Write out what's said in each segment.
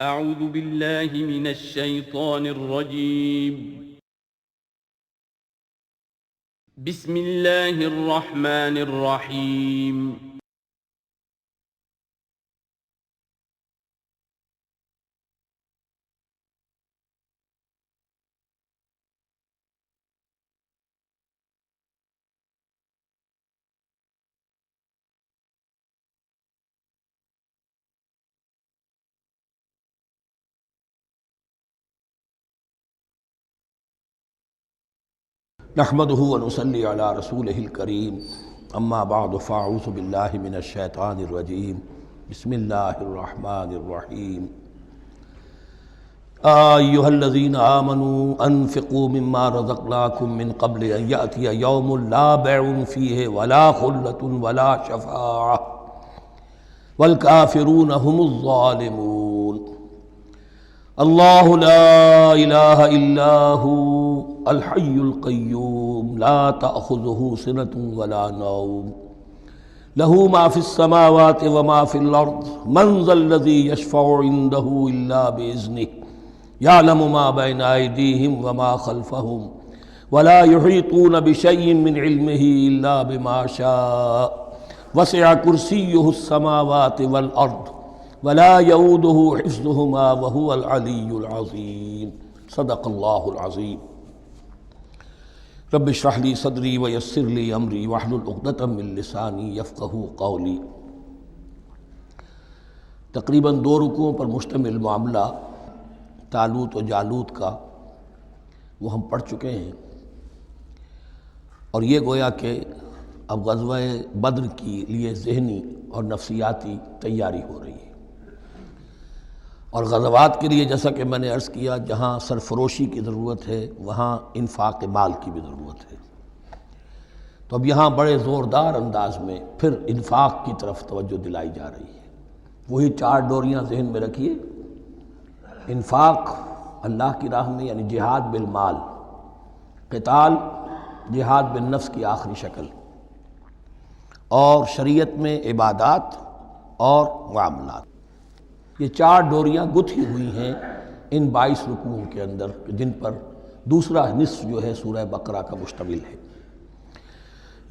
أعوذ بالله من الشيطان الرجيم. بسم الله الرحمن الرحيم. نحمده ونصلي على رسوله الكريم اما بعد فاعوذ بالله من الشیطان الرجیم بسم اللہ الرحمن الرحیم ایها الذین آمنوا انفقوا مما رزقناکم من قبل ان یأتی یوم لا بیع فیہ ولا خلة ولا شفاعة والکافرون هم الظالمون اللہ لا الہ الا ہو الحی القیوم لا تأخذہ سنة ولا نوم لہ ما فی السماوات وما فی الارض من ذا الذی یشفع عندہ الا بإذنہ یعلم ما بین ایدیہم وما خلفہم ولا یحیطون بشیء من علمہ الا بما شاء وسع کرسیہ السماوات والارض ولا یؤودہ حفظہما وہو العلی العظیم صدق اللہ العظیم رب اشرح لی صدری ویسر لی امری واحلل عقدۃ من لسانی یفقہوا قولی۔ تقریباً 2 رکوعوں پر مشتمل معاملہ طالوت و جالوت کا وہ ہم پڑھ چکے ہیں، اور یہ گویا کہ اب غزوہ بدر کے لیے ذہنی اور نفسیاتی تیاری ہو رہی ہے، اور غزوات کے لیے جیسا کہ میں نے عرض کیا جہاں سرفروشی کی ضرورت ہے وہاں انفاق مال کی بھی ضرورت ہے، تو اب یہاں بڑے زوردار انداز میں پھر انفاق کی طرف توجہ دلائی جا رہی ہے۔ وہی 4 ڈوریاں ذہن میں رکھیے، انفاق اللہ کی راہ میں یعنی جہاد بالمال، قتال جہاد بالنفس کی آخری شکل، اور شریعت میں عبادات اور معاملات، یہ 4 ڈوریاں گتھی ہوئی ہیں ان 22 رکوعوں کے اندر، جن پر دوسرا نصف جو ہے سورہ بقرہ کا مشتمل ہے۔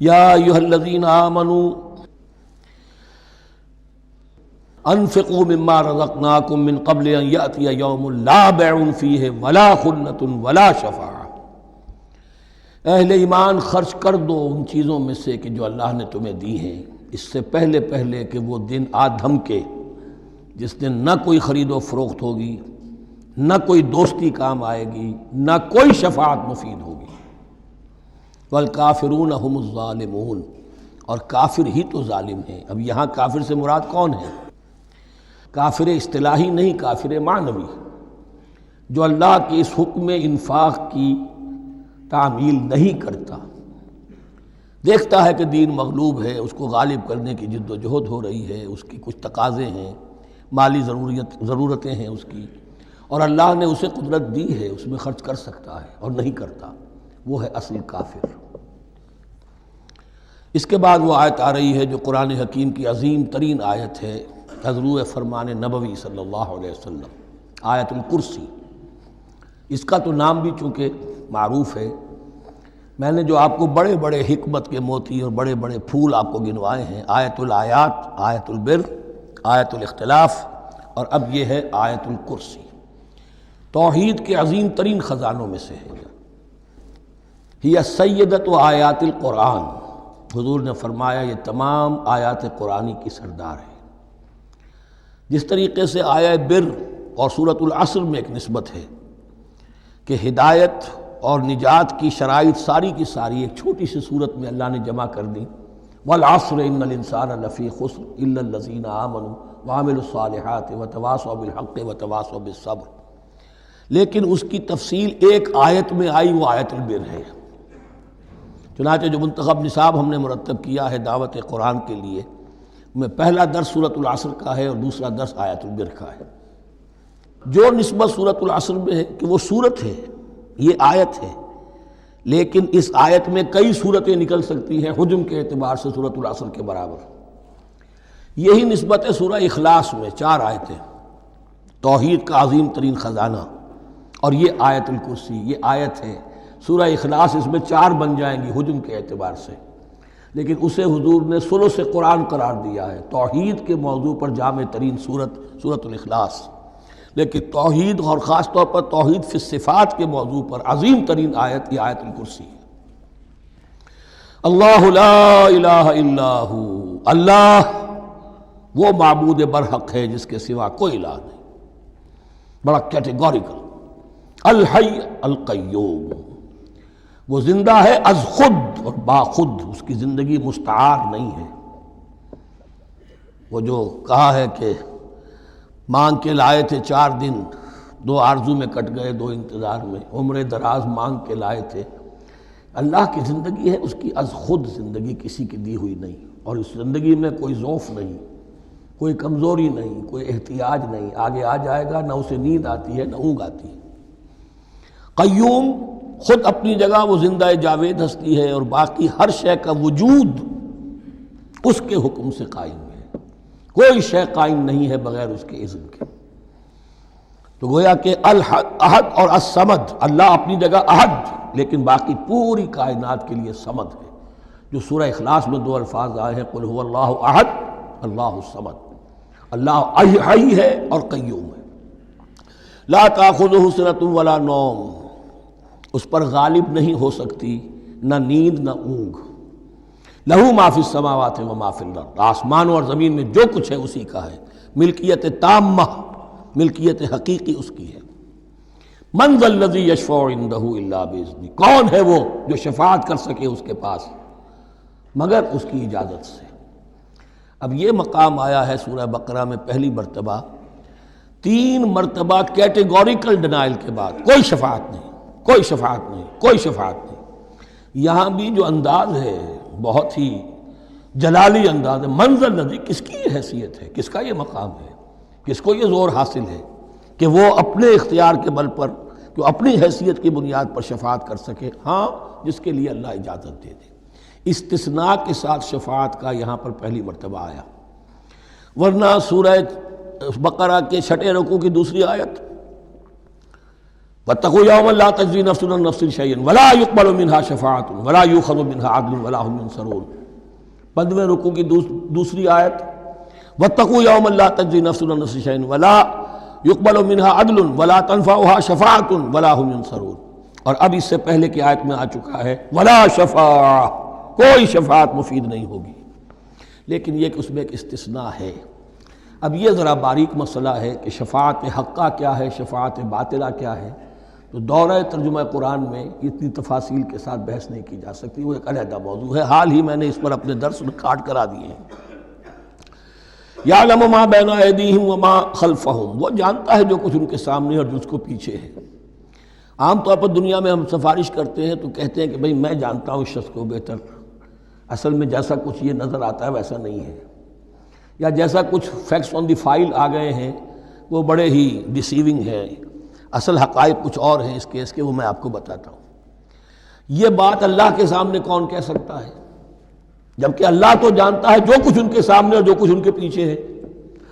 یا ایھا الذین آمنوا انفقوا مما رزقناکم من قبل ان یأتی یوم لا بیع فیہ ولا خلة ولا شفاعة، اہل ایمان خرچ کر دو ان چیزوں میں سے کہ جو اللہ نے تمہیں دی ہیں، اس سے پہلے کہ وہ دن آ دھمکے جس دن نہ کوئی خرید و فروخت ہوگی، نہ کوئی دوستی کام آئے گی، نہ کوئی شفاعت مفید ہوگی۔ والکافرون هم الظالمون، اور کافر ہی تو ظالم ہیں۔ اب یہاں کافر سے مراد کون ہے؟ کافر اصطلاحی نہیں، کافر معنوی، جو اللہ کے اس حکم انفاق کی تعمیل نہیں کرتا، دیکھتا ہے کہ دین مغلوب ہے، اس کو غالب کرنے کی جد و جہد ہو رہی ہے، اس کی کچھ تقاضے ہیں، مالی ضرورتیں ہیں اس کی، اور اللہ نے اسے قدرت دی ہے، اس میں خرچ کر سکتا ہے اور نہیں کرتا، وہ ہے اصل کافر۔ اس کے بعد وہ آیت آ رہی ہے جو قرآن حکیم کی عظیم ترین آیت ہے، حضور فرمان نبوی صلی اللہ علیہ وسلم، آیت الکرسی۔ اس کا تو نام بھی چونکہ معروف ہے، میں نے جو آپ کو بڑے بڑے حکمت کے موتی اور بڑے بڑے پھول آپ کو گنوائے ہیں، آیت الآیات، آیت البر، آیت الاختلاف، اور اب یہ ہے آیت الکرسی، توحید کے عظیم ترین خزانوں میں سے ہے۔ ہی سیدۃ آیات القرآن، حضور نے فرمایا یہ تمام آیات قرآنی کی سردار ہے۔ جس طریقے سے آیہ بر اور سورۃ العصر میں ایک نسبت ہے کہ ہدایت اور نجات کی شرائط ساری کی ساری ایک چھوٹی سی صورت میں اللہ نے جمع کر دی، والعصر ان الانسان لفی خسر الا الذین آمنوا وعملوا الصالحات وتواصوا بالحق وتواصوا بالصبر، لیکن اس کی تفصیل ایک آیت میں آئی، وہ آیت البر ہے۔ چنانچہ جو منتخب نصاب ہم نے مرتب کیا ہے دعوت قرآن کے لیے، میں پہلا درس سورۃ العصر کا ہے اور دوسرا درس آیت البر کا ہے۔ جو نسبت سورۃ العصر میں ہے کہ وہ سورت ہے، یہ آیت ہے، لیکن اس آیت میں کئی صورتیں نکل سکتی ہیں حجم کے اعتبار سے سورۃ العصر کے برابر۔ یہی نسبت ہے سورہ اخلاص میں، 4 آیتیں، توحید کا عظیم ترین خزانہ. اور یہ آیت الکرسی، یہ آیت ہے. سورہ اخلاص اس میں 4 بن جائیں گی حجم کے اعتبار سے، لیکن اسے حضور نے ثلث قرآن قرار دیا ہے. توحید کے موضوع پر جامع ترین سورۃ الاخلاص، لیکن توحید اور خاص طور پر توحید فی الصفات کے موضوع پر عظیم ترین آیت یہ آیت الکرسی ہے. اللہ لا الہ الا ہو، اللہ وہ معبود برحق ہے جس کے سوا کوئی الہ نہیں. بڑا کیٹیگوریکل. الحی القیوم، وہ زندہ ہے از خود اور با خود، اس کی زندگی مستعار نہیں ہے. وہ جو کہا ہے کہ مانگ کے لائے تھے 4 دن، 2 آرزو میں کٹ گئے 2 انتظار میں، عمر دراز مانگ کے لائے تھے. اللہ کی زندگی ہے اس کی از خود زندگی، کسی کی دی ہوئی نہیں. اور اس زندگی میں کوئی ضعف نہیں، کوئی کمزوری نہیں، کوئی احتیاج نہیں. آگے آ جائے گا، نہ اسے نیند آتی ہے نہ اونگ آتی ہے. قیوم، خود اپنی جگہ وہ زندہ جاوید ہستی ہے، اور باقی ہر شے کا وجود اس کے حکم سے قائم ہے. کوئی شے قائم نہیں ہے بغیر اس کے اذن کے. تو گویا کہ احد اور الصمد، اللہ اپنی جگہ احد لیکن باقی پوری کائنات کے لیے صمد ہے. جو سورہ اخلاص میں 2 الفاظ آئے ہیں، قل هو اللہ احد اللہ الصمد. اللہ حی ہے اور قیوم ہے. لا تأخذہ سنۃ ولا نوم، اس پر غالب نہیں ہو سکتی نہ نیند نہ اونگ. لہو ما فی السماوات و ما فی الارض، آسمانوں اور زمین میں جو کچھ ہے اسی کا ہے. ملکیت تامہ، ملکیت حقیقی اس کی ہے. من ذا الذی یشفع عندہ الا باذنہ، کون ہے وہ جو شفاعت کر سکے اس کے پاس مگر اس کی اجازت سے. اب یہ مقام آیا ہے سورہ بقرہ میں پہلی مرتبہ. 3 مرتبہ کیٹیگوریکل ڈینائل کے بعد کوئی شفاعت نہیں، کوئی شفاعت نہیں، کوئی شفاعت نہیں. یہاں بھی جو انداز ہے بہت ہی جلالی انداز ہے. من ذا الذی، کس کی یہ حیثیت ہے، کس کا یہ مقام ہے، کس کو یہ زور حاصل ہے کہ وہ اپنے اختیار کے بل پر، کہ اپنی حیثیت کی بنیاد پر شفاعت کر سکے. ہاں، جس کے لیے اللہ اجازت دے دے. استثناء کے ساتھ شفاعت کا یہاں پر پہلی مرتبہ آیا. ورنہ سورہ بقرہ کے 6 رکوع کی دوسری آیت، وَاتَّقُوا يَوْمًا لَا تَجْزِي نَفْسٌ عَن نَفْسٍ شَيْئًا وَلَا يُقْبَلُ مِنْهَا شَفَاعَةٌ وَلَا يُؤْخَذُ مِنْهَا عَدْلٌ وَلَا هُمْ يُنصَرُونَ. 15ویں رکوع کی دوسری آیت، وَاتَّقُوا يَوْمًا لَا تَجْزِي نَفْسٌ عَن نَفْسٍ شَيْئًا وَلَا يُقْبَلُ مِنْهَا عَدْلٌ وَلَا تَنفَعُهَا شَفَاعَةٌ وَلَا هُمْ يُنصَرُونَ. اور اب اس سے پہلے کی آیت میں آ چکا ہے وَلَا شَفَاعَةٌ، کوئی شفاعت مفید نہیں ہوگی. لیکن یہ کہ اس میں ایک استثناء ہے. اب یہ ذرا باریک مسئلہ ہے کہ شفاعت حقہ کیا ہے، شفاعت باطلہ کیا ہے. تو دورہ ترجمہ قرآن میں اتنی تفاصیل کے ساتھ بحث نہیں کی جا سکتی، وہ ایک علیحدہ موضوع ہے. حال ہی میں نے اس پر اپنے درس ریکارڈ کرا دیے ہیں. یعلم ما بین ایدیہم وما خلفہم، وہ جانتا ہے جو کچھ ان کے سامنے اور جو اس کو پیچھے ہے. عام طور پر دنیا میں ہم سفارش کرتے ہیں تو کہتے ہیں کہ بھئی میں جانتا ہوں اس شخص کو بہتر. اصل میں جیسا کچھ یہ نظر آتا ہے ویسا نہیں ہے، یا جیسا کچھ فیکٹس آن دی فائل آ گئے ہیں وہ بڑے ہی ڈیسیونگ ہیں. اصل حقائق کچھ اور ہیں اس کیس کے، وہ میں آپ کو بتاتا ہوں. یہ بات اللہ کے سامنے کون کہہ سکتا ہے، جبکہ اللہ تو جانتا ہے جو کچھ ان کے سامنے اور جو کچھ ان کے پیچھے ہے.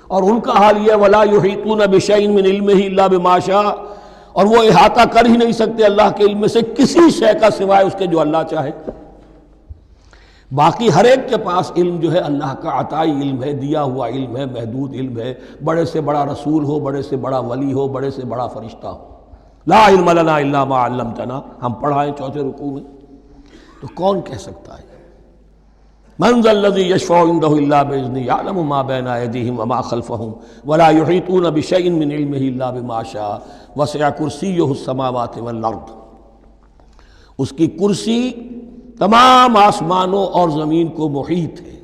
اور ان کا حال یہ وَلَا يُحِيطُونَ بِشَيْءٍ مِّنْ عِلْمِهِ إِلَّا بِمَا شَاءَ، اور وہ احاطہ کر ہی نہیں سکتے اللہ کے علم سے کسی شے کا سوائے اس کے جو اللہ چاہے. باقی ہر ایک کے پاس علم جو ہے اللہ کا عطائی علم ہے، دیا ہوا علم ہے، محدود علم ہے. بڑے سے بڑا رسول ہو، بڑے سے بڑا ولی ہو، بڑے سے بڑا فرشتہ ہو. لا علم لنا الا ما علمتنا، ہم پڑھائیں 4 رکوع میں. تو کون کہہ سکتا ہے من ذا الذی یشفع عندہ الا باذنہ یعلم ما بین ایدیہم وما خلفہم ولا یحیطون بشیء من علمہ الا بما شاء وسع کرسیہ السماوات والارض. اس کی کرسی تمام آسمانوں اور زمین کو محیط ہے.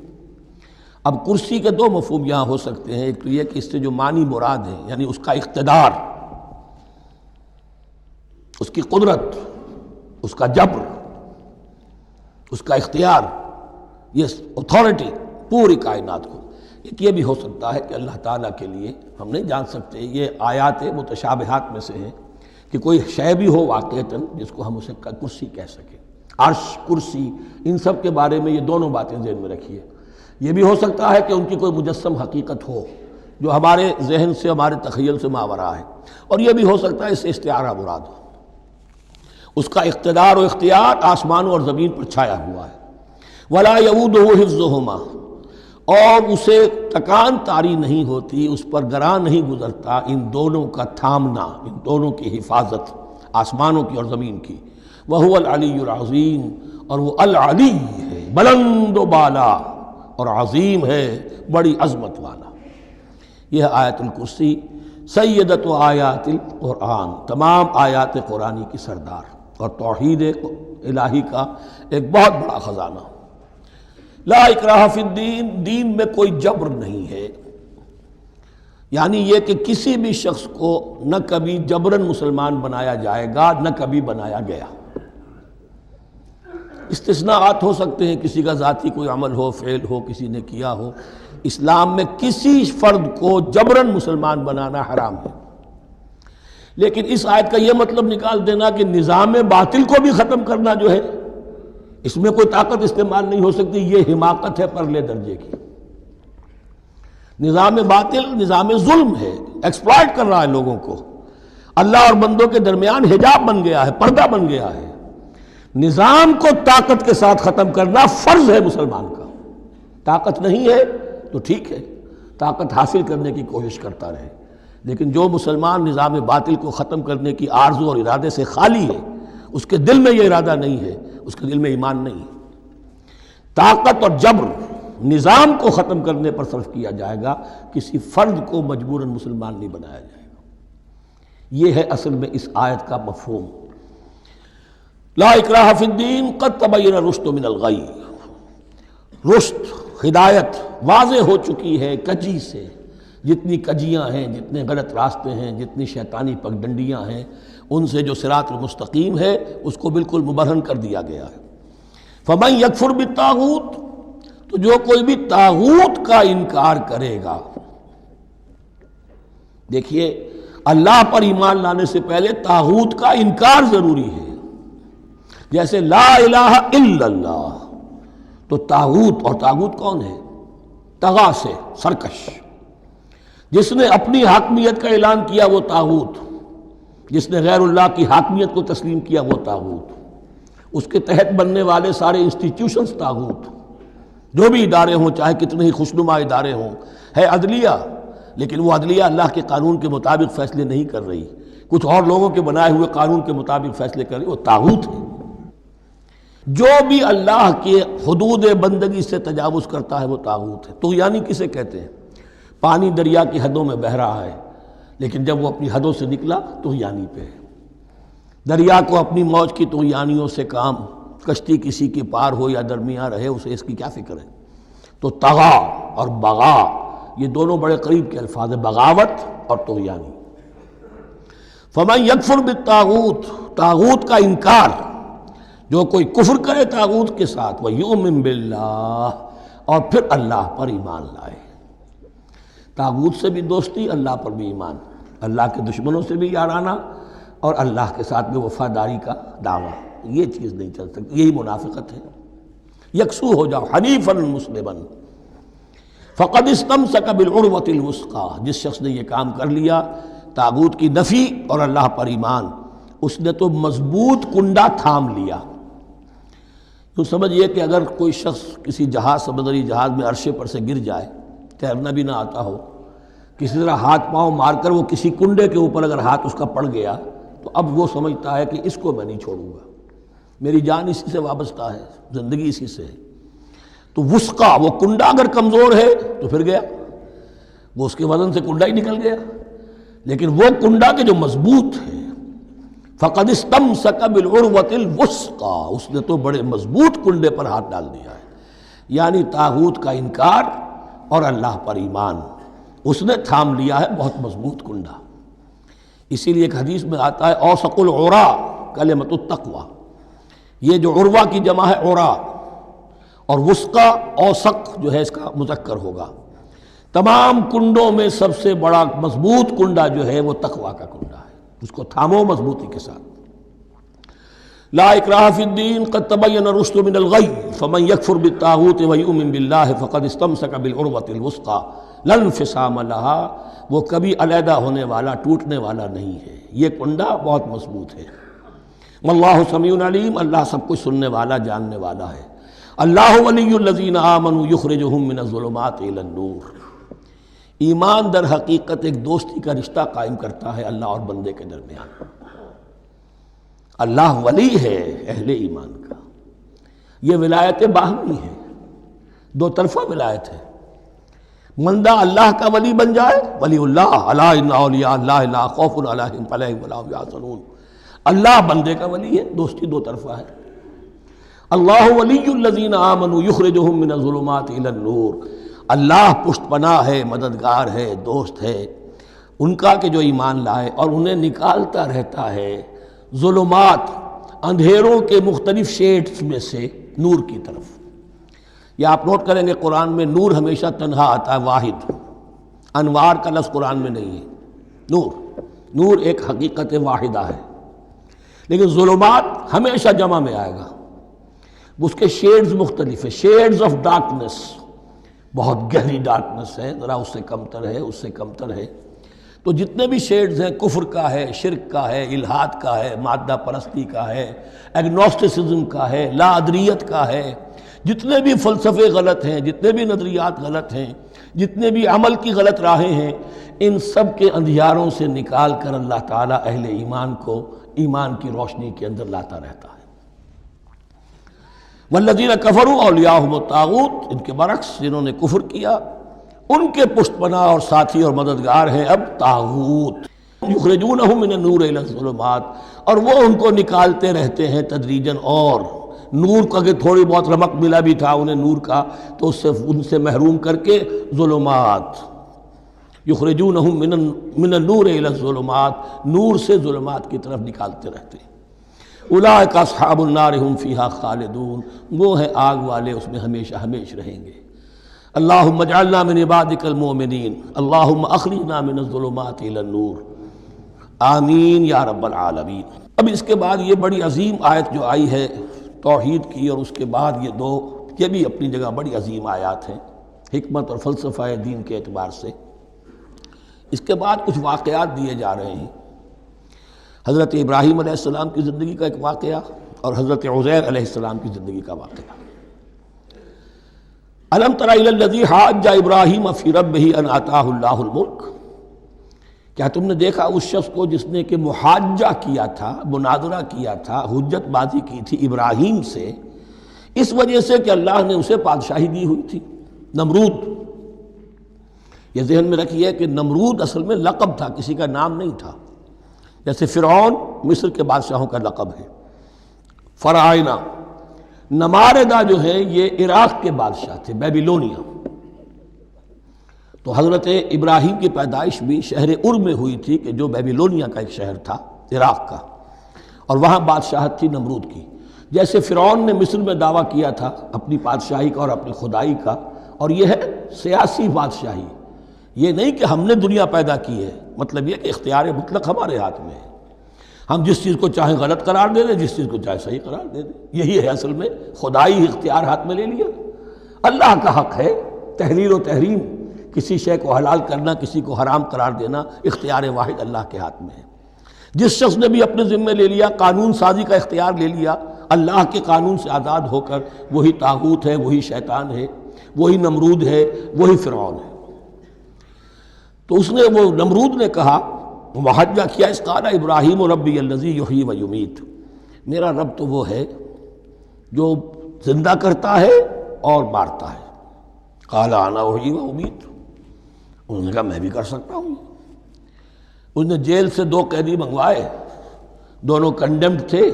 اب کرسی کے 2 مفہوم یہاں ہو سکتے ہیں. ایک تو یہ کہ اس سے جو معنی مراد ہے یعنی اس کا اقتدار، اس کی قدرت، اس کا جبر، اس کا اختیار، یہ اتھارٹی پوری کائنات کو. ایک یہ بھی ہو سکتا ہے کہ اللہ تعالیٰ کے لیے ہم نہیں جان سکتے، یہ آیات متشابہات میں سے ہے کہ کوئی شے بھی ہو واقعتاً جس کو ہم اسے کرسی کہہ سکیں. عرش، کرسی، ان سب کے بارے میں یہ دونوں باتیں ذہن میں رکھیے. یہ بھی ہو سکتا ہے کہ ان کی کوئی مجسم حقیقت ہو جو ہمارے ذہن سے ہمارے تخیل سے ماورا ہے، اور یہ بھی ہو سکتا ہے اس سے استعارہ مراد ہو۔ اس کا اقتدار و اختیار آسمانوں اور زمین پر چھایا ہوا ہے۔ ولا یؤودہ حفظہما، اور اسے تکان طاری نہیں ہوتی، اس پر گراں نہیں گزرتا ان دونوں کا تھامنا، ان دونوں کی حفاظت، آسمانوں کی اور زمین کی۔ وہو العلی العظیم، اور وہ العلی ہے، بلند و بالا، اور عظیم ہے، بڑی عظمت والا۔ یہ آیت الکرسی سیدۃ آیات القرآن، تمام آیات قرآنی کی سردار، اور توحید الہی کا ایک بہت بڑا خزانہ۔ لا اکراہ فی الدین، دین میں کوئی جبر نہیں ہے، یعنی یہ کہ کسی بھی شخص کو نہ کبھی جبراً مسلمان بنایا جائے گا، نہ کبھی بنایا گیا۔ استثناءات ہو سکتے ہیں، کسی کا ذاتی کوئی عمل ہو، فعل ہو، کسی نے کیا ہو۔ اسلام میں کسی فرد کو جبراً مسلمان بنانا حرام ہے، لیکن اس آیت کا یہ مطلب نکال دینا کہ نظام باطل کو بھی ختم کرنا جو ہے، اس میں کوئی طاقت استعمال نہیں ہو سکتی، یہ حماقت ہے پرلے درجے کی۔ نظام باطل نظام ظلم ہے، ایکسپلائٹ کر رہا ہے لوگوں کو، اللہ اور بندوں کے درمیان حجاب بن گیا ہے، پردہ بن گیا ہے۔ نظام کو طاقت کے ساتھ ختم کرنا فرض ہے مسلمان کا۔ طاقت نہیں ہے تو ٹھیک ہے، طاقت حاصل کرنے کی کوشش کرتا رہے، لیکن جو مسلمان نظام باطل کو ختم کرنے کی آرزو اور ارادے سے خالی ہے، اس کے دل میں یہ ارادہ نہیں ہے، اس کے دل میں ایمان نہیں ہے۔ طاقت اور جبر نظام کو ختم کرنے پر صرف کیا جائے گا، کسی فرد کو مجبوراً مسلمان نہیں بنایا جائے گا۔ یہ ہے اصل میں اس آیت کا مفہوم۔ لا اکراہ فی الدین قد تبین الرشد من الغی، رشد، ہدایت واضح ہو چکی ہے کجی سے۔ جتنی کجیاں ہیں، جتنے غلط راستے ہیں، جتنی شیطانی پگڈنڈیاں ہیں، ان سے جو صراط المستقیم ہے اس کو بالکل مبرہن کر دیا گیا ہے۔ فمن یکفر بالطاغوت، تو جو کوئی بھی طاغوت کا انکار کرے گا، دیکھیے اللہ پر ایمان لانے سے پہلے طاغوت کا انکار ضروری ہے۔ جیسے لا الہ الا اللہ، تو طاغوت، اور طاغوت کون ہے؟ طغا سے سرکش، جس نے اپنی حاکمیت کا اعلان کیا وہ طاغوت، جس نے غیر اللہ کی حاکمیت کو تسلیم کیا وہ طاغوت، اس کے تحت بننے والے سارے انسٹیٹیوشنز طاغوت، جو بھی ادارے ہوں، چاہے کتنے ہی خوشنما ادارے ہوں۔ ہے عدلیہ، لیکن وہ عدلیہ اللہ کے قانون کے مطابق فیصلے نہیں کر رہی، کچھ اور لوگوں کے بنائے ہوئے قانون کے مطابق فیصلے کر رہی، وہ طاغوت ہے۔ جو بھی اللہ کے حدود بندگی سے تجاوز کرتا ہے وہ طاغوت ہے۔ طغیانی کسے کہتے ہیں؟ پانی دریا کی حدوں میں بہہ رہا ہے، لیکن جب وہ اپنی حدوں سے نکلا طغیانی پہ ہے۔ دریا کو اپنی موج کی طغیانیوں سے کام، کشتی کسی کی پار ہو یا درمیان رہے، اسے اس کی کیا فکر ہے؟ تو طغا اور بغا، یہ دونوں بڑے قریب کے الفاظ ہیں، بغاوت اور طغیانی۔ فمن یکفر بالطاغوت، طاغوت کا انکار، جو کوئی کفر کرے طاغوت کے ساتھ، وَيُؤْمِن بِاللَّهِ، اور پھر اللہ پر ایمان لائے۔ طاغوت سے بھی دوستی، اللہ پر بھی ایمان، اللہ کے دشمنوں سے بھی یارانہ، اور اللہ کے ساتھ بھی وفاداری کا دعویٰ، یہ چیز نہیں چل سکتی، یہی منافقت ہے۔ یکسو ہو جاؤ، حنیفاً مسلماً، فقد استمسک بالعروۃ الوثقی، جس شخص نے یہ کام کر لیا، طاغوت کی نفی اور اللہ پر ایمان، اس نے تو مضبوط کنڈا تھام لیا۔ تو سمجھئے کہ اگر کوئی شخص کسی جہاز، سمندری جہاز میں عرشے پر سے گر جائے، تیرنا بھی نہ آتا ہو، کسی طرح ہاتھ پاؤں مار کر وہ کسی کنڈے کے اوپر اگر ہاتھ اس کا پڑ گیا، تو اب وہ سمجھتا ہے کہ اس کو میں نہیں چھوڑوں گا، میری جان اسی سے وابستہ ہے، زندگی اسی سے ہے۔ تو وثقہ، وہ کنڈا اگر کمزور ہے تو پھر گیا، وہ اس کے وزن سے کنڈا ہی نکل گیا، لیکن وہ کنڈا کہ جو مضبوط ہے، فقد استمسک بالعروۃ الوثقی، اس نے تو بڑے مضبوط کنڈے پر ہاتھ ڈال دیا ہے، یعنی طاغوت کا انکار اور اللہ پر ایمان، اس نے تھام لیا ہے بہت مضبوط کنڈا۔ اسی لیے ایک حدیث میں آتا ہے اوثق العرا کلمۃ التقوی، یہ جو عروہ کی جمع ہے عرا، اور وثقہ اوثق جو ہے اس کا مذکر ہوگا۔ تمام کنڈوں میں سب سے بڑا مضبوط کنڈا جو ہے وہ تقوی کا کنڈا ہے، اس کو تھامو مضبوطی کے ساتھ۔ لا اکراہ فی الدین قد تبین الرشد من الغی فمن یکفر بالطاغوت ویؤمن باللہ فقد استمسک بالعروۃ الوثقی لن انفصام لہا، وہ کبھی علیحدہ ہونے والا، ٹوٹنے والا نہیں ہے، یہ کنڈا بہت مضبوط ہے۔ واللہ سمیع علیم، اللہ سب کچھ سننے والا، جاننے والا ہے۔ اللہ ولی الذین آمنوا یخرجہم من الظلمات الی النور، ایمان در حقیقت ایک دوستی کا رشتہ قائم کرتا ہے اللہ اور بندے کے درمیان۔ اللہ ولی ہے اہل ایمان کا، یہ ولایت باہمی ہے، دو طرفہ ولایت ہے۔ بندہ اللہ کا ولی بن جائے، ولی اللہ، الا ان اولیاء اللہ لا خوف علیہم ولا هم یحزنون، اللہ بندے کا ولی ہے، دوستی دو طرفہ ہے۔ اللہ ولی الذین آمنوا یخرجہم من الظلمات الی النور، اللہ پشت پناہ ہے، مددگار ہے، دوست ہے ان کا کہ جو ایمان لائے اور انہیں نکالتا رہتا ہے ظلمات، اندھیروں کے مختلف شیڈز میں سے نور کی طرف۔ یہ آپ نوٹ کریں گے قرآن میں نور ہمیشہ تنہا آتا ہے، واحد، انوار کا لفظ قرآن میں نہیں ہے۔ نور ایک حقیقت واحدہ ہے، لیکن ظلمات ہمیشہ جمع میں آئے گا، اس کے شیڈز مختلف ہیں، شیڈز آف ڈارکنس، بہت گہری ڈارکنس ہے، ذرا اس سے کمتر ہے، اس سے کمتر ہے۔ تو جتنے بھی شیڈز ہیں، کفر کا ہے، شرک کا ہے، الحاد کا ہے، مادہ پرستی کا ہے، ایگنوسٹسزم کا ہے، لا ادریت کا ہے، جتنے بھی فلسفے غلط ہیں، جتنے بھی نظریات غلط ہیں، جتنے بھی عمل کی غلط راہیں ہیں، ان سب کے اندھیاروں سے نکال کر اللہ تعالیٰ اہل ایمان کو ایمان کی روشنی کے اندر لاتا رہتا ہے۔ والذین کفروا اولیاءہم الطاغوت، ان کے برعکس جنہوں نے کفر کیا ان کے پشت پناہ اور ساتھی اور مددگار ہیں اب طاغوت۔ یخرجونہم من النور الی الظلمات، اور وہ ان کو نکالتے رہتے ہیں تدریجاً، اور نور کا کہ تھوڑی بہت رمق ملا بھی تھا انہیں نور کا تو ان سے محروم کر کے ظلمات، یخرجونہم من النور الی الظلمات، نور سے ظلمات کی طرف نکالتے رہتے ہیں۔ اولئک اصحاب النار هم فیہا خالدون، وہ ہیں آگ والے، اس میں ہمیشہ ہمیش رہیں گے۔ اللہم اجعلنا من عبادک المؤمنین، اللہم اخرجنا من الظلمات الی النور، آمین یا رب العالمین۔ اب اس کے بعد یہ بڑی عظیم آیت جو آئی ہے توحید کی، اور اس کے بعد یہ دو، یہ بھی اپنی جگہ بڑی عظیم آیات ہیں حکمت اور فلسفہ دین کے اعتبار سے۔ اس کے بعد کچھ واقعات دیے جا رہے ہیں، حضرت ابراہیم علیہ السلام کی زندگی کا ایک واقعہ اور حضرت عزیر علیہ السلام کی زندگی کا واقعہ۔ الم تر الی الذی حاج ابراہیم فی ربہ ان آتاہ اللہ الملک، کیا تم نے دیکھا اس شخص کو جس نے کہ محاجہ کیا تھا، مناظرہ کیا تھا، حجت بازی کی تھی ابراہیم سے، اس وجہ سے کہ اللہ نے اسے بادشاہی دی ہوئی تھی، نمرود۔ یہ ذہن میں رکھیے کہ نمرود اصل میں لقب تھا، کسی کا نام نہیں تھا، جیسے فرعون مصر کے بادشاہوں کا لقب ہے، فرعونہ۔ نماردہ جو ہے یہ عراق کے بادشاہ تھے، بیبیلونیا۔ تو حضرت ابراہیم کی پیدائش بھی شہر ار میں ہوئی تھی کہ جو بیبیلونیا کا ایک شہر تھا عراق کا، اور وہاں بادشاہت تھی نمرود کی۔ جیسے فرعون نے مصر میں دعویٰ کیا تھا اپنی بادشاہی کا اور اپنی خدائی کا، اور یہ ہے سیاسی بادشاہی، یہ نہیں کہ ہم نے دنیا پیدا کی ہے، مطلب یہ کہ اختیار مطلق ہمارے ہاتھ میں ہے، ہم جس چیز کو چاہیں غلط قرار دے دیں، جس چیز کو چاہے صحیح قرار دے دیں۔ یہی ہے اصل میں خدائی اختیار ہاتھ میں لے لیا۔ اللہ کا حق ہے تحلیل و تحریم، کسی شے کو حلال کرنا، کسی کو حرام قرار دینا، اختیار واحد اللہ کے ہاتھ میں ہے۔ جس شخص نے بھی اپنے ذمے لے لیا، قانون سازی کا اختیار لے لیا اللہ کے قانون سے آزاد ہو کر، وہی طاغوت ہے، وہی شیطان ہے، وہی نمرود ہے، وہی فرعون ہے۔ تو اس نے، وہ نمرود نے کہا، محاجہ کیا، اس قال ابراہیم ربی الذی یحیی و یمیت، میرا رب تو وہ ہے جو زندہ کرتا ہے اور مارتا ہے۔ قال انا احیی و امیت، انہوں نے کہا میں بھی کر سکتا ہوں۔ اس نے جیل سے 2 قیدی منگوائے، دونوں کنڈیمڈ تھے،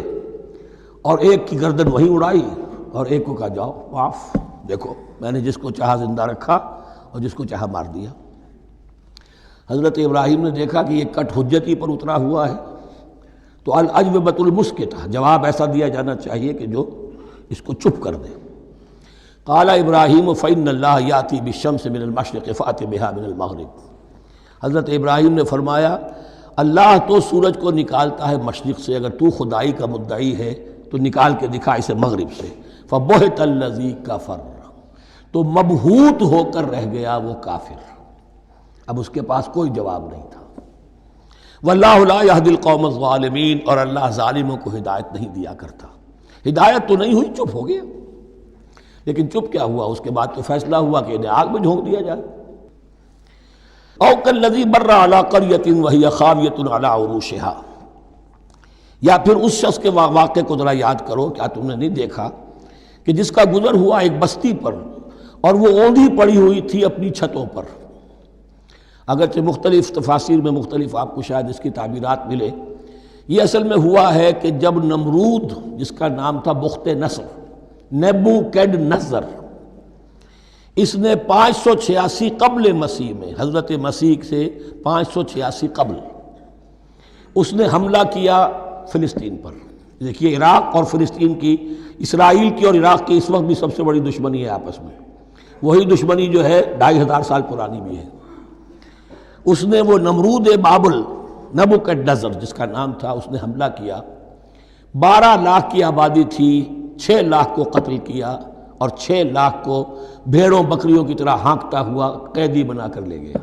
اور ایک کی گردن وہیں اڑائی اور ایک کو کہا جاؤ معاف، دیکھو میں نے جس کو چاہا زندہ رکھا اور جس کو چاہا مار دیا۔ حضرت ابراہیم نے دیکھا کہ یہ کٹ حجتی پر اترا ہوا ہے، تو الاجوبۃ المسکتہ، جواب ایسا دیا جانا چاہیے کہ جو اس کو چپ کر دے۔ قال ابراہیم فإن اللہ یاتی بالشمس من المشرق فأت بها من المغرب، حضرت ابراہیم نے فرمایا اللہ تو سورج کو نکالتا ہے مشرق سے، اگر تو خدائی کا مدعی ہے تو نکال کے دکھا اسے مغرب سے۔ فبہت الذی کفر، تو مبہوت ہو کر رہ گیا وہ کافر۔ اب اس کے پاس کوئی جواب نہیں تھا۔ واللہ لا یہدی القوم الظالمین، اور اللہ ظالموں کو ہدایت نہیں دیا کرتا۔ ہدایت تو نہیں ہوئی، چپ ہو گیا، لیکن چپ کیا ہوا؟ اس کے بعد تو فیصلہ ہوا کہ انہیں آگ میں جھونک دیا جائے۔ او کالذی مر علی قریۃ وہی خاویۃ علی عروشها، یا پھر اس شخص کے واقعے کو ذرا یاد کرو، کیا تم نے نہیں دیکھا کہ جس کا گزر ہوا ایک بستی پر اور وہ اوندھی پڑی ہوئی تھی اپنی چھتوں پر۔ اگرچہ مختلف تفاسیر میں مختلف آپ کو شاید اس کی تعبیرات ملے، یہ اصل میں ہوا ہے کہ جب نمرود، جس کا نام تھا بخت نصر، نیبوکیڈنیزر، اس نے 586 قبل مسیح میں، حضرت مسیح سے 586 قبل، اس نے حملہ کیا فلسطین پر۔ دیکھیے عراق اور فلسطین کی، اسرائیل کی اور عراق کی اس وقت بھی سب سے بڑی دشمنی ہے آپس میں، وہی دشمنی جو ہے 2500 سال پرانی بھی ہے۔ اس نے وہ نمرود بابل، نیبوکیڈنیزر جس کا نام تھا، اس نے حملہ کیا، 12 لاکھ کی آبادی تھی، 6 لاکھ کو قتل کیا اور 6 لاکھ کو بھیڑوں بکریوں کی طرح ہانکتا ہوا قیدی بنا کر لے گیا۔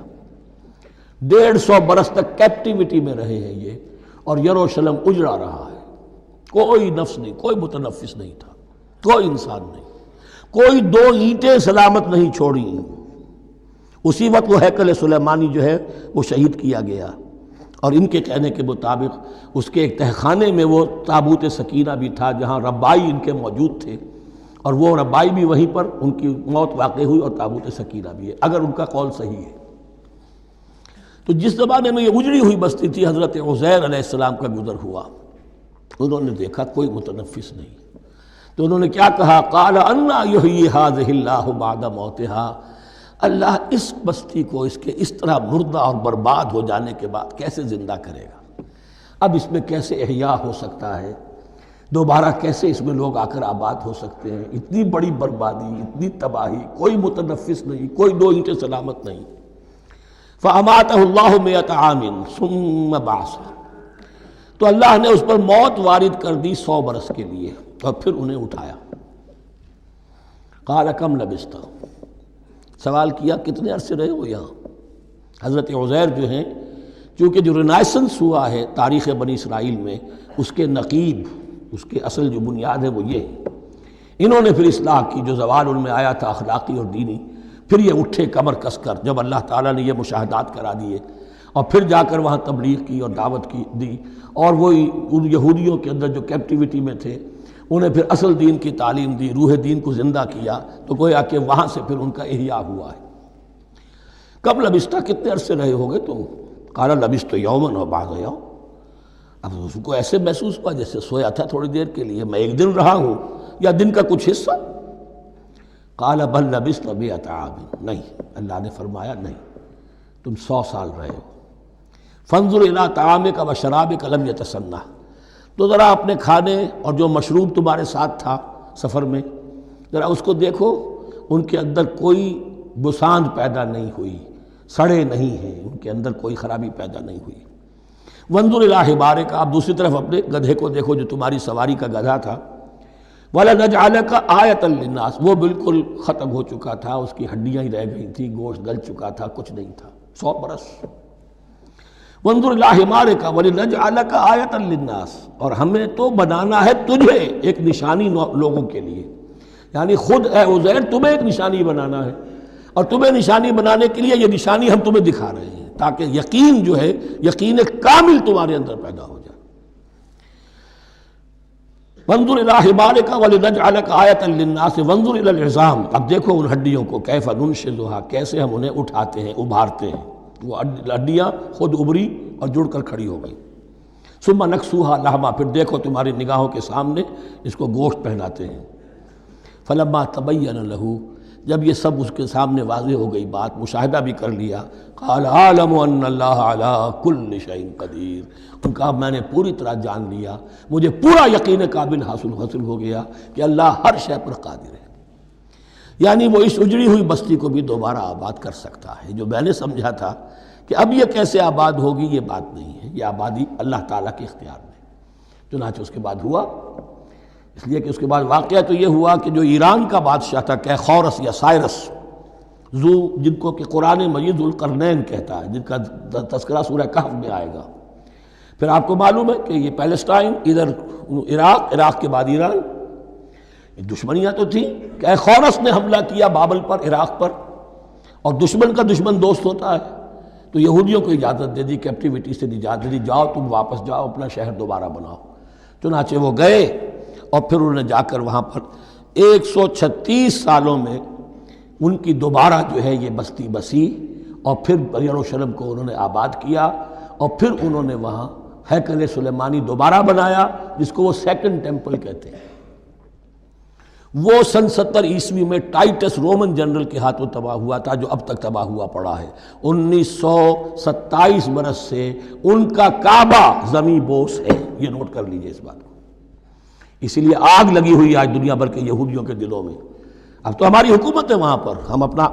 150 برس تک کیپٹیوٹی میں رہے ہیں یہ، اور یروشلم اجڑا رہا ہے، کوئی نفس نہیں، کوئی متنفس نہیں تھا، کوئی انسان نہیں، کوئی 2 اینٹیں سلامت نہیں چھوڑی۔ اسی وقت وہ ہیکل سلیمانی جو ہے وہ شہید کیا گیا، اور ان کے کہنے کے مطابق اس کے ایک تہخانے میں وہ تابوت سکینہ بھی تھا جہاں ربائی ان کے موجود تھے، اور وہ ربائی بھی وہیں پر ان کی موت واقع ہوئی، اور تابوت سکینہ بھی ہے، اگر ان کا قول صحیح ہے۔ تو جس زمانے میں یہ اجڑی ہوئی بستی تھی، حضرت عزیر علیہ السلام کا گزر ہوا، انہوں نے دیکھا کوئی متنفس نہیں، تو انہوں نے کیا کہا؟ قال انا یحیی ھذہ اللہ بعد موتہا، اللہ اس بستی کو اس کے اس طرح مردہ اور برباد ہو جانے کے بعد کیسے زندہ کرے گا؟ اب اس میں کیسے احیاء ہو سکتا ہے؟ دوبارہ کیسے اس میں لوگ آ کر آباد ہو سکتے ہیں؟ اتنی بڑی بربادی، اتنی تباہی، کوئی متنفس نہیں، کوئی 2 اینٹیں سلامت نہیں۔ فَأَمَاتَهُ اللَّهُ مِئَةَ عَامٍ ثُمَّ بَعَثَهُ، تو اللہ نے اس پر موت وارد کر دی 100 برس کے لیے، اور پھر انہیں اٹھایا۔ قَالَ كَمْ لَبِثْتَ، سوال کیا کتنے عرصے رہے ہو یہاں؟ حضرت عزیر جو ہیں، چونکہ جو رینائسنس ہوا ہے تاریخ بنی اسرائیل میں، اس کے نقیب، اس کے اصل جو بنیاد ہے وہ یہ ہے۔ انہوں نے پھر اصلاح کی، جو زوال ان میں آیا تھا اخلاقی اور دینی، پھر یہ اٹھے کمر کس کر، جب اللہ تعالیٰ نے یہ مشاہدات کرا دیے، اور پھر جا کر وہاں تبلیغ کی اور دعوت کی دی، اور وہی ان یہودیوں کے اندر جو کیپٹیوٹی میں تھے انہیں پھر اصل دین کی تعلیم دی، روح دین کو زندہ کیا، تو گویا کہ وہاں سے پھر ان کا احیاء ہوا ہے۔ کب لبثت، کتنے عرصے رہے ہوگے تم؟ قال لبثت یوما و بعض یوم، اب اس کو ایسے محسوس ہوا جیسے سویا تھا تھوڑی دیر کے لیے، میں 1 دن رہا ہوں یا دن کا کچھ حصہ۔ قال بل لبثت 100 عام، نہیں، اللہ نے فرمایا نہیں، تم 100 سال رہے ہو۔ فانظر الی طعامک و شرابک لم یتسنہ، تو ذرا اپنے کھانے اور جو مشروب تمہارے ساتھ تھا سفر میں، ذرا اس کو دیکھو، ان کے اندر کوئی بساند پیدا نہیں ہوئی، سڑے نہیں ہیں، ان کے اندر کوئی خرابی پیدا نہیں ہوئی۔ وانظر الی حمارک، آپ دوسری طرف اپنے گدھے کو دیکھو جو تمہاری سواری کا گدھا تھا۔ وَلَنَجْعَلَكَ آیَةً لِلنَّاسِ، وہ بالکل ختم ہو چکا تھا، اس کی ہڈیاں ہی رہ گئی تھیں، گوشت گل چکا تھا، کچھ نہیں تھا، 100 برس۔ وانظر الی حمارک وَلِنَجْعَلَكَ آیَةً لِلنَّاسِ، اور ہمیں تو بنانا ہے تجھے ایک نشانی لوگوں کے لیے، یعنی خود اے عزیر تمہیں ایک نشانی بنانا ہے، اور تمہیں نشانی بنانے کے لیے یہ نشانی ہم تمہیں دکھا رہے ہیں، تاکہ یقین جو ہے، یقین کامل تمہارے اندر پیدا ہو جائے۔ وانظر الی حمارک ولنجعلک آیۃ للناس وانظر الی العظام، اب دیکھو ان ہڈیوں کو، کیف ننشزھا، کیسے ہم انہیں اٹھاتے ہیں، ابھارتے ہیں، وہ ہڈیاں خود ابری اور جڑ کر کھڑی ہو گئی۔ ثم نکسوھا لحما، پھر دیکھو تمہاری نگاہوں کے سامنے اس کو گوشت پہناتے ہیں۔ فلما تبین لہ، جب یہ سب اس کے سامنے واضح ہو گئی بات، مشاہدہ بھی کر لیا، قال اعلم ان اللہ علی کل شیء قدیر، ان کا میں نے پوری طرح جان لیا، مجھے پورا یقین قابل حاصل ہو گیا کہ اللہ ہر شے پر قادر ہے، یعنی وہ اس اجڑی ہوئی بستی کو بھی دوبارہ آباد کر سکتا ہے۔ جو میں نے سمجھا تھا کہ اب یہ کیسے آباد ہوگی، یہ بات نہیں ہے، یہ آبادی اللہ تعالیٰ کے اختیار میں۔ چنانچہ اس کے بعد ہوا، اس لیے کہ اس کے بعد واقعہ تو یہ ہوا کہ جو ایران کا بادشاہ تھا کیخورس یا سائرس، ذو جن کو کہ قرآن مجید ذوالقرنین کہتا ہے، جن کا تذکرہ سورہ کہف میں آئے گا۔ پھر آپ کو معلوم ہے کہ یہ پیلسٹائن، ادھر عراق کے بعد ایران، دشمنیاں تو تھیں کہ خورس نے حملہ کیا بابل پر، عراق پر، اور دشمن کا دشمن دوست ہوتا ہے، تو یہودیوں کو اجازت دے دی، کیپٹیوٹی سے اجازت دے دی، جاؤ تم واپس جاؤ، اپنا شہر دوبارہ بناؤ۔ چنانچہ وہ گئے اور پھر انہوں نے جا کر وہاں پر 136 سالوں میں ان کی دوبارہ جو ہے یہ بستی بسی، اور پھر یروشلم کو انہوں نے آباد کیا، اور پھر انہوں نے وہاں ہیکل سلیمانی دوبارہ بنایا، جس کو وہ سیکنڈ ٹیمپل کہتے ہیں۔ وہ سن 70 عیسوی میں ٹائٹس رومن جنرل کے ہاتھوں تباہ ہوا تھا، جو اب تک تباہ ہوا پڑا ہے۔ 1927 برس سے ان کا کعبہ زمیں بوس ہے، یہ نوٹ کر لیجئے اس بات کو۔ اسی لیے آگ لگی ہوئی ہے آج دنیا بھر کے یہودیوں کے دلوں میں۔ اب تو ہماری حکومت ہے وہاں پر، ہم اپنا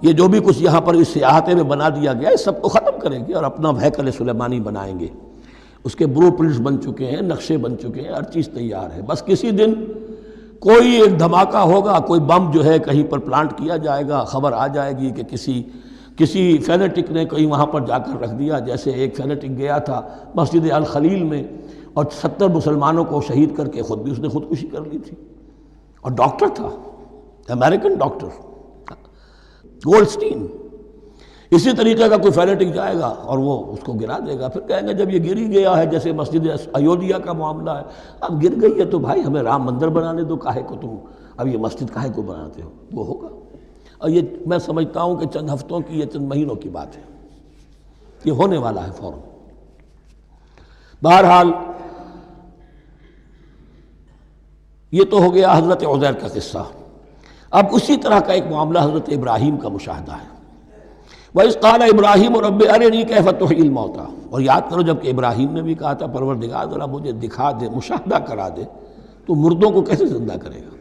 یہ جو بھی کچھ یہاں پر اس احاطے میں بنا دیا گیا ہے سب کو ختم کریں گے اور اپنا ہیکل سلیمانی بنائیں گے۔ اس کے برو پرنٹس بن چکے ہیں، نقشے بن چکے ہیں، ہر چیز تیار ہے۔ بس کسی دن کوئی ایک دھماکہ ہوگا، کوئی بم جو ہے کہیں پر پلانٹ کیا جائے گا، خبر آ جائے گی کہ کسی فینیٹک نے کہیں وہاں پر جا کر رکھ دیا، جیسے ایک فینیٹک گیا تھا مسجد الخلیل میں اور 70 مسلمانوں کو شہید کر کے خود بھی اس نے خودکشی کر لی تھی، اور ڈاکٹر تھا، امریکن ڈاکٹر گولڈسٹین۔ اسی طریقے کا کوئی فینیٹک جائے گا اور وہ اس کو گرا دے گا، پھر کہیں گے جب یہ گر ہی گیا ہے، جیسے مسجد ایودھیا کا معاملہ ہے، اب گر گئی ہے تو بھائی ہمیں رام مندر بنانے دو، کاہے کو تم اب یہ مسجد کاہے کو بناتے ہو؟ وہ ہوگا، اور یہ میں سمجھتا ہوں کہ چند ہفتوں کی، یہ چند مہینوں کی بات ہے، یہ ہونے والا ہے فوراً۔ بہرحال یہ تو ہو گیا حضرت عزیر کا قصہ۔ اب اسی طرح کا ایک معاملہ حضرت ابراہیم کا مشاہدہ ہے۔ وَإِذْ قَالَ إِبْرَاهِيمُ رَبِّ أَرِنِي كَيْفَ تُحْيِي الْمَوْتَىٰ، اور یاد کرو جب کہ ابراہیم نے بھی کہا تھا پروردگار ذرا مجھے دکھا دے، مشاہدہ کرا دے تو مردوں کو کیسے زندہ کرے گا۔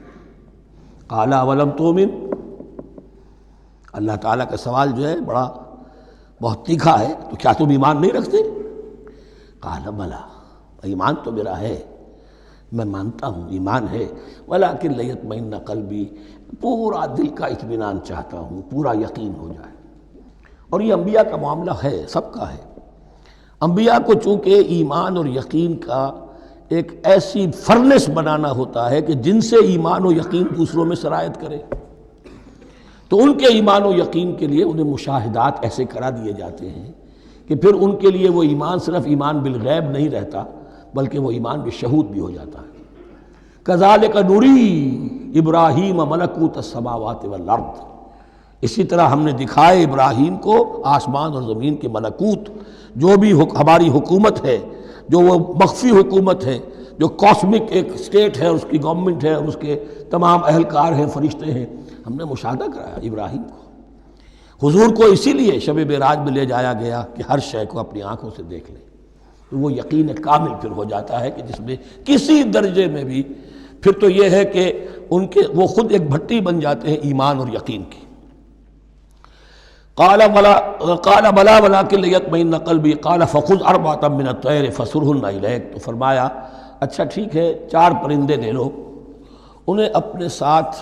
قَالَ أَوَلَمْ تُؤْمِنْ، اللہ تعالیٰ کا سوال جو ہے بہت تیکھا ہے، تو کیا تم ایمان نہیں رکھتے؟ قَالَ بَلَىٰ، ایمان تو میرا ہے، میں مانتا ہوں ایمان ہے، وَلَٰكِن لِيَطْمَئِنَّ قَلْبِي، پورا دل کا اطمینان چاہتا ہوں، پورا یقین ہو جائے۔ اور یہ انبیاء کا معاملہ ہے، سب کا ہے۔ انبیاء کو چونکہ ایمان اور یقین کا ایک ایسی فرنس بنانا ہوتا ہے کہ جن سے ایمان و یقین دوسروں میں سرایت کرے، تو ان کے ایمان و یقین کے لیے انہیں مشاہدات ایسے کرا دیے جاتے ہیں کہ پھر ان کے لیے وہ ایمان صرف ایمان بالغیب نہیں رہتا، بلکہ وہ ایمان بالشہود بھی ہو جاتا ہے۔ کذالک نری ابراہیم ملکوت السماوات والارض، اسی طرح ہم نے دکھائے ابراہیم کو آسمان اور زمین کے ملکوت، جو بھی ہماری حکومت ہے، جو وہ مخفی حکومت ہے، جو کاسمک ایک اسٹیٹ ہے، اس کی گورنمنٹ ہے، اور اس کے تمام اہلکار ہیں، فرشتے ہیں، ہم نے مشاہدہ کرایا ابراہیم کو۔ حضور کو اسی لیے شب معراج میں لے جایا گیا کہ ہر شے کو اپنی آنکھوں سے دیکھ لیں، تو وہ یقین کامل پھر ہو جاتا ہے کہ جس میں کسی درجے میں بھی پھر تو یہ ہے کہ وہ خود ایک بھٹی بن جاتے ہیں ایمان اور یقین کی۔ قال بلا ولکن لیطمئن قلبی قال فخذ اربعۃ من الطیر فصرهن الیک، تو فرمایا اچھا ٹھیک ہے 4 پرندے لے لو، انہیں اپنے ساتھ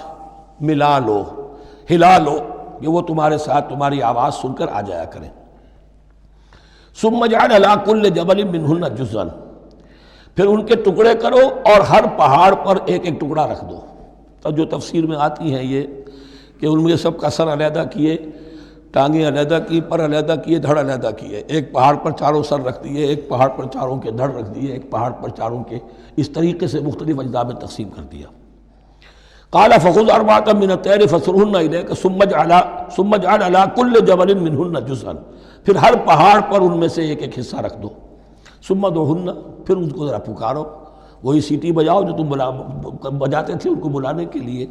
ملا لو، ہلا لو کہ وہ تمہارے ساتھ تمہاری آواز سن کر آ جایا کریں۔ ثم اجعل علی کل جبل منہن جزءا، پھر ان کے ٹکڑے کرو اور ہر پہاڑ پر ایک ایک ٹکڑا رکھ دو۔ تو جو تفسیر میں آتی ہیں یہ کہ ان میں سب کا سر علیحدہ کیے، ٹانگیں علیحدہ کی، پر علیحدہ کیے، دھڑ علیحدہ کیے، ایک پہاڑ پر چاروں سر رکھ دیے، ایک پہاڑ پر چاروں کے دھڑ رکھ دیے، ایک پہاڑ پر چاروں کے، اس طریقے سے مختلف اجزاء میں تقسیم کر دیا۔ قال فخذ اربعۃ من الطیر فصرهن الیک ثم اجعل علی کل جبل منہن جزءا، پھر ہر پہاڑ پر ان میں سے ایک ایک حصہ رکھ دو۔ ثم ادعوہن، پھر ان کو ذرا پکارو، وہی سیٹی بجاؤ جو تم بجاتے تھے ان کو بلانے کے لیے۔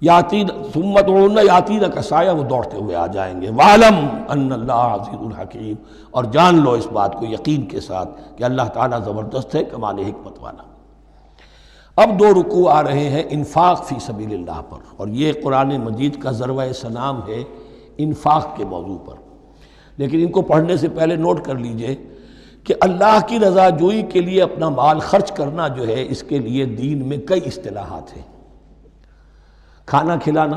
ثم ادعوہن یاتینک سعیا، وہ دوڑتے ہوئے آ جائیں گے۔ وَاعْلَمْ أَنَّ اللَّهَ عَزِیزٌ حَکِیمٌ، اور جان لو اس بات کو یقین کے ساتھ کہ اللہ تعالیٰ زبردست ہے، کمال حکمت والا۔ اب 2 رکوع آ رہے ہیں انفاق فی سبیل اللہ پر، اور یہ قرآن مجید کا ذروہ سنام ہے انفاق کے موضوع پر۔ لیکن ان کو پڑھنے سے پہلے نوٹ کر لیجئے کہ اللہ کی رضا جوئی کے لیے اپنا مال خرچ کرنا جو ہے، اس کے لیے دین میں کئی اصطلاحات ہیں۔ کھانا کھلانا،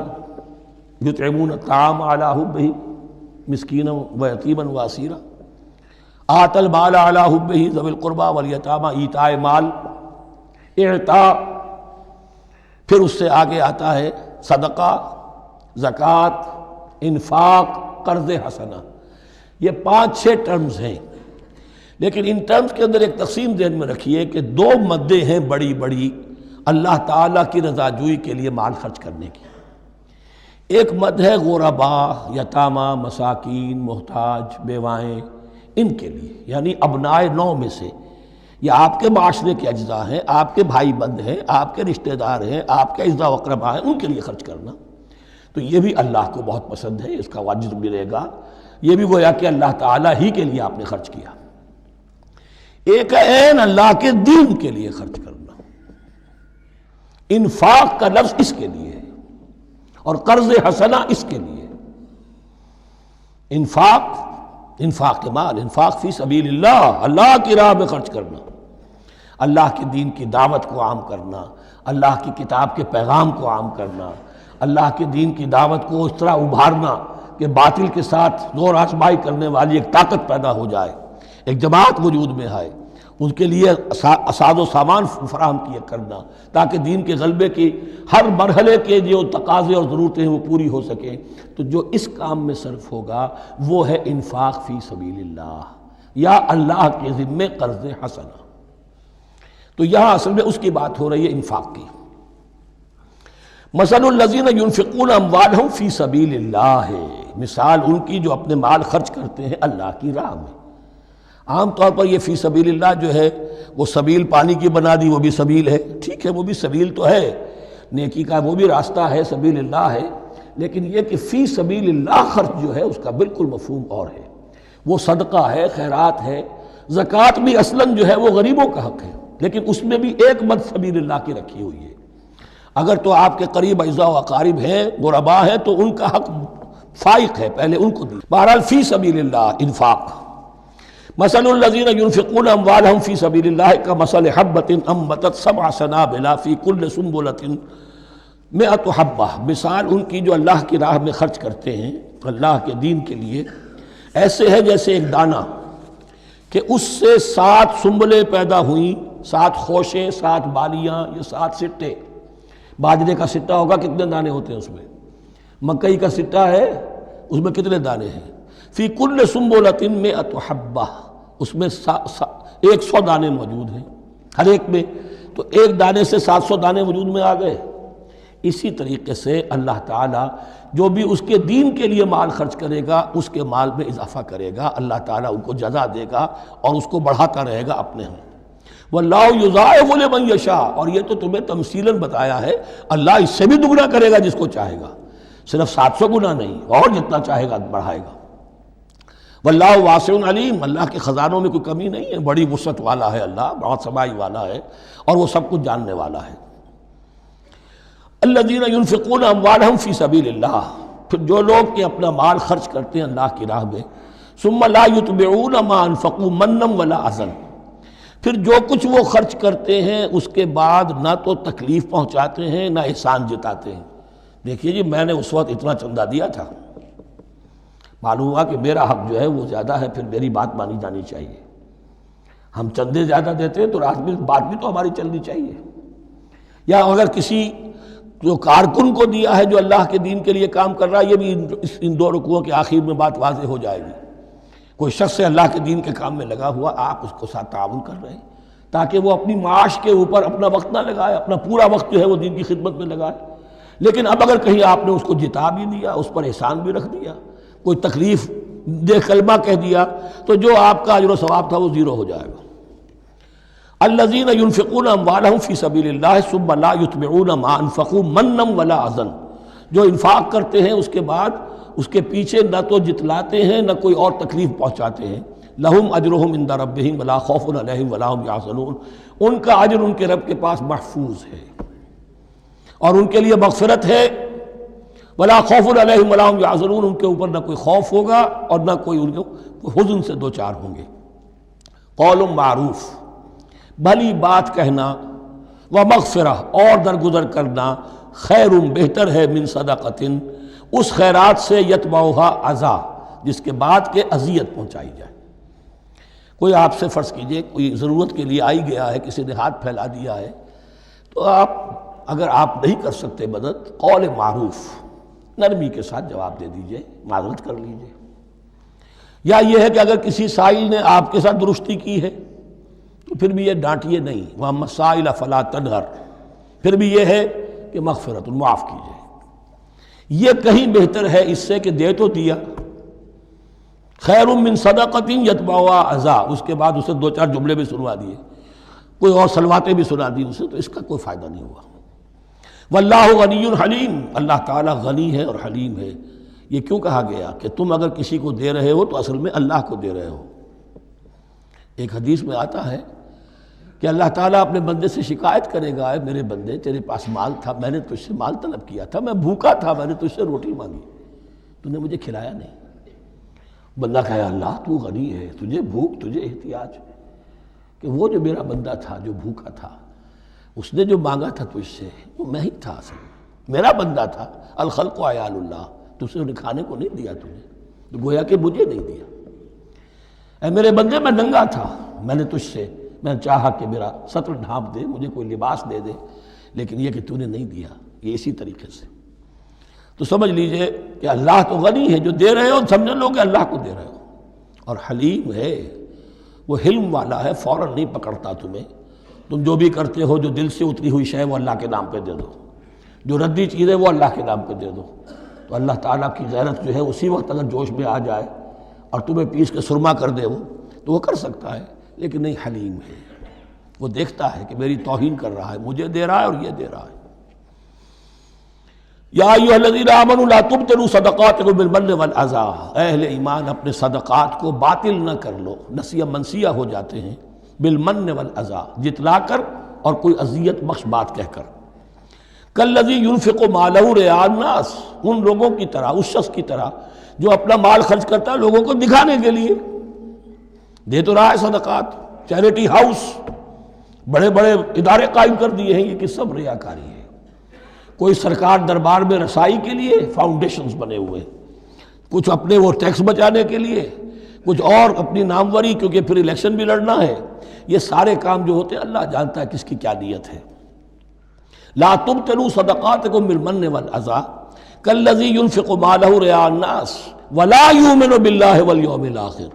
یطعمون الطعام علی حبہ مسکینا ویتیما واسیرا آت المال علی حبہ ذوی القربى والیتامى ایتاء مال اعطاء. پھر اس سے آگے آتا ہے صدقہ، زکوٰۃ، انفاق، قرض حسنہ. یہ 5-6 ٹرمز ہیں، لیکن ان ٹرمز کے اندر ایک تقسیم ذہن میں رکھیے کہ 2 مدیں ہیں بڑی بڑی اللہ تعالیٰ کی رضا جوئی کے لیے مال خرچ کرنے کی. ایک مد ہے غربا، یتامہ، مساکین، محتاج، بیوائیں، ان کے لیے، یعنی ابنائے نو میں سے. یہ آپ کے معاشرے کے اجزاء ہیں، آپ کے بھائی بند ہیں، آپ کے رشتہ دار ہیں، آپ کے اعزاء و اقرباء ہیں، ان کے لیے خرچ کرنا. تو یہ بھی اللہ کو بہت پسند ہے، اس کا اجر ملے گا. یہ بھی گویا کہ اللہ تعالیٰ ہی کے لیے آپ نے خرچ کیا. ایک عین اللہ کے دین کے لیے خرچ کرنا. انفاق کا لفظ اس کے لیے ہے اور قرض حسنہ اس کے لیے. انفاق کے مال، انفاق فی سبیل اللہ، اللہ کی راہ میں خرچ کرنا، اللہ کے دین کی دعوت کو عام کرنا، اللہ کی کتاب کے پیغام کو عام کرنا، اللہ کے دین کی دعوت کو اس طرح ابھارنا کہ باطل کے ساتھ زور آزمائی کرنے والی ایک طاقت پیدا ہو جائے، ایک جماعت وجود میں آئے، ان کے لیے اساز و سامان فراہم کیے کرنا تاکہ دین کے غلبے کی ہر مرحلے کے جو تقاضے اور ضرورتیں ہیں وہ پوری ہو سکیں. تو جو اس کام میں صرف ہوگا وہ ہے انفاق فی سبیل اللہ یا اللہ کے ذمے قرض حسنہ. تو یہاں اصل میں اس کی بات ہو رہی ہے انفاق کی. مثل الذین ینفقون اموالہم فی سبیل اللہ ہے، مثال ان کی جو اپنے مال خرچ کرتے ہیں اللہ کی راہ میں. عام طور پر یہ فی سبیل اللہ جو ہے وہ سبیل پانی کی بنا دی، وہ بھی سبیل ہے، ٹھیک ہے، وہ بھی سبیل تو ہے، نیکی کا وہ بھی راستہ ہے، سبیل اللہ ہے. لیکن یہ کہ فی سبیل اللہ خرچ جو ہے اس کا بالکل مفہوم اور ہے. وہ صدقہ ہے، خیرات ہے. زکوٰۃ بھی اصلاً جو ہے وہ غریبوں کا حق ہے، لیکن اس میں بھی ایک مد سبیل اللہ کی رکھی ہوئی ہے. اگر تو آپ کے قریب اعزاء و اقارب ہیں، غربا ہیں، تو ان کا حق فائق ہے، پہلے ان کو دی. بہرحال فی سبیل اللہ انفاق. مثل الذین ینفقون اموالہم فی سبیل اللہ کمثل حبۃ انبتت 7 سنابل فی کل سنبلۃ 100 حبہ. مثال ان کی جو اللہ کی راہ میں خرچ کرتے ہیں اللہ کے دین کے لیے، ایسے ہے جیسے ایک دانہ کہ اس سے 7 سنبلیں پیدا ہوئیں، 7 خوشیں، 7 بالیاں، یہ 7 سٹے. باجرے کا سٹہ ہوگا کتنے دانے ہوتے ہیں اس میں؟ مکئی کا سٹہ ہے اس میں کتنے دانے ہیں؟ فی کل سنبلۃ 100 حبہ، اس میں 100 دانے موجود ہیں ہر ایک میں. تو ایک دانے سے 700 دانے وجود میں آ گئے. اسی طریقے سے اللہ تعالیٰ جو بھی اس کے دین کے لیے مال خرچ کرے گا اس کے مال میں اضافہ کرے گا، اللہ تعالیٰ ان کو جزا دے گا اور اس کو بڑھاتا رہے گا اپنے ہم. واللہ یضاعف لمن یشاء، اور یہ تو تمہیں تمثیلاً بتایا ہے، اللہ اس سے بھی دگنا کرے گا جس کو چاہے گا، صرف 700 گنا نہیں، اور جتنا چاہے گا بڑھائے گا. واللہ واسع علیم، اللہ کے خزانوں میں کوئی کمی نہیں ہے، بڑی وسعت والا ہے اللہ، بہت سمائی والا ہے اور وہ سب کچھ جاننے والا ہے. الذین ینفقون اموالہم فی سبیل اللہ، پھر جو لوگ کہ اپنا مال خرچ کرتے ہیں اللہ کی راہ میں، ثم لا یتبعون ما انفقوا منا ولا اذى، پھر جو کچھ وہ خرچ کرتے ہیں اس کے بعد نہ تو تکلیف پہنچاتے ہیں نہ احسان جتاتے ہیں. دیکھیے جی میں نے اس وقت اتنا چندہ دیا تھا، معلوم ہوا کہ میرا حق جو ہے وہ زیادہ ہے، پھر میری بات مانی جانی چاہیے. ہم چندے زیادہ دیتے ہیں تو رات میں بات بھی تو ہماری چلنی چاہیے. یا اگر کسی جو کارکن کو دیا ہے جو اللہ کے دین کے لیے کام کر رہا ہے، یہ بھی ان 2 رکوعوں کے آخر میں بات واضح ہو جائے گی. کوئی شخص ہے اللہ کے دین کے کام میں لگا ہوا، آپ اس کو ساتھ تعاون کر رہے ہیں تاکہ وہ اپنی معاش کے اوپر اپنا وقت نہ لگائے، اپنا پورا وقت جو ہے وہ دین کی خدمت میں لگائے. لیکن اب اگر کہیں آپ نے اس کو جتا بھی دیا، اس پر احسان بھی رکھ دیا، کوئی تکلیف دے کلمہ کہہ دیا، تو جو آپ کا اجر و ثواب تھا وہ 0 ہو جائے گا. الذین ینفقون اموالہم فی سبیل اللہ ثم لا یتبعون ما انفقوا منا ولا اذى، جو انفاق کرتے ہیں اس کے بعد اس کے پیچھے نہ تو جتلاتے ہیں نہ کوئی اور تکلیف پہنچاتے ہیں. لہم اجرہم عند ربہم ولا خوف علیہم ولا ہم یحزنون، ان کا اجر ان کے رب کے پاس محفوظ ہے اور ان کے لیے مغفرت ہے. ولا خوف علیہم ولا ہم یحزنون، ان کے اوپر نہ کوئی خوف ہوگا اور نہ کوئی ان کو حزن سے 2 ہوں گے. قول معروف، بھلی بات کہنا، و مغفرہ اور درگزر کرنا، خیر بہتر ہے من صدقۃ، اس خیرات سے یتبعھا اذی، جس کے بعد کہ اذیت پہنچائی جائے۔ کوئی آپ سے فرض کیجئے کوئی ضرورت کے لیے آئی گیا ہے، کسی نے ہاتھ پھیلا دیا ہے، تو آپ اگر آپ نہیں کر سکتے مدد، قول معروف نرمی کے ساتھ جواب دے دیجئے، معذرت کر لیجئے۔ یا یہ ہے کہ اگر کسی سائل نے آپ کے ساتھ درستی کی ہے تو پھر بھی یہ ڈانٹیے نہیں، وَأَمَّا السَّائِلَ فَلَا تَنْهَرْ، پھر بھی یہ ہے کہ مغفرت، معاف کیجئے۔ یہ کہیں بہتر ہے اس سے کہ دے تو دیا، خیر من صدقۃ یتبعھا اذی، اس کے بعد اسے 2-4 جملے بھی سنوا دیے، کوئی اور سلواتیں بھی سنا دی اسے، تو اس کا کوئی فائدہ نہیں ہوا۔ واللہ غنی حلیم، اللہ تعالیٰ غنی ہے اور حلیم ہے۔ یہ کیوں کہا گیا کہ تم اگر کسی کو دے رہے ہو تو اصل میں اللہ کو دے رہے ہو۔ ایک حدیث میں آتا ہے کہ اللہ تعالیٰ اپنے بندے سے شکایت کرے گا، اے میرے بندے تیرے پاس مال تھا، میں نے تجھ سے مال طلب کیا تھا، میں بھوکا تھا، میں نے تجھ سے روٹی مانگی، تو نے مجھے کھلایا نہیں۔ بندہ کہے اللہ تو غنی ہے، تجھے بھوک، تجھے احتیاج، کہ وہ جو میرا بندہ تھا جو بھوکا تھا، اس نے جو مانگا تھا تجھ سے وہ میں ہی تھا، اصل میرا بندہ تھا۔ الخلق عیال اللہ، تجھ سے انہیں کھانے کو نہیں دیا تمہیں، تو گویا کہ مجھے نہیں دیا۔ اے میرے بندے میں ننگا تھا، میں نے تجھ سے میں چاہا کہ میرا سطر ڈھانپ دے، مجھے کوئی لباس دے دے، لیکن یہ کہ تو نے نہیں دیا۔ یہ اسی طریقے سے تو سمجھ لیجئے کہ اللہ تو غنی ہے، جو دے رہے ہو سمجھ لو کہ اللہ کو دے رہے ہو، اور حلیم ہے، وہ حلم والا ہے، فوراً نہیں پکڑتا تمہیں۔ تم جو بھی کرتے ہو، جو دل سے اتری ہوئی شے وہ اللہ کے نام پہ دے دو، جو ردی چیز ہے وہ اللہ کے نام پہ دے دو، تو اللہ تعالیٰ کی غیرت جو ہے اسی وقت اگر جوش میں آ جائے اور تمہیں پیس کے سرما کر دے وہ، تو وہ کر سکتا ہے، لیکن نہیں، حلیم ہے، وہ دیکھتا ہے کہ میری توہین کر رہا ہے، مجھے دے رہا ہے اور یہ دے رہا ہے۔ یا ایھا الذین آمنوا لا تبطلوا صدقاتکم بالمن والاذی، اے اہل ایمان اپنے صدقات کو باطل نہ کر لو، نسیہ منسیہ ہو جاتے ہیں، بالمن والاذی، جتلا کر اور کوئی اذیت بخش بات کہہ کر۔ کالذی ينفق مالہ رئاء الناس، ان لوگوں کی طرح، اس شخص کی طرح جو اپنا مال خرچ کرتا ہے لوگوں کو دکھانے کے لیے، دے تو رہا ہے صدقات، چیریٹی ہاؤس، بڑے بڑے ادارے قائم کر دیے ہیں، یہ کہ سب ریاکاری ہے۔ کوئی سرکار دربار میں رسائی کے لیے فاؤنڈیشنز بنے ہوئے، کچھ اپنے وہ ٹیکس بچانے کے لیے، کچھ اور اپنی ناموری، کیونکہ پھر الیکشن بھی لڑنا ہے۔ یہ سارے کام جو ہوتے ہیں اللہ جانتا ہے کس کی کیا نیت ہے۔ لا تبطلوا صدقاتکم بالمن والاذی کالذی ينفق مالہ رئاء الناس ولا یؤمن باللہ والیوم الآخر،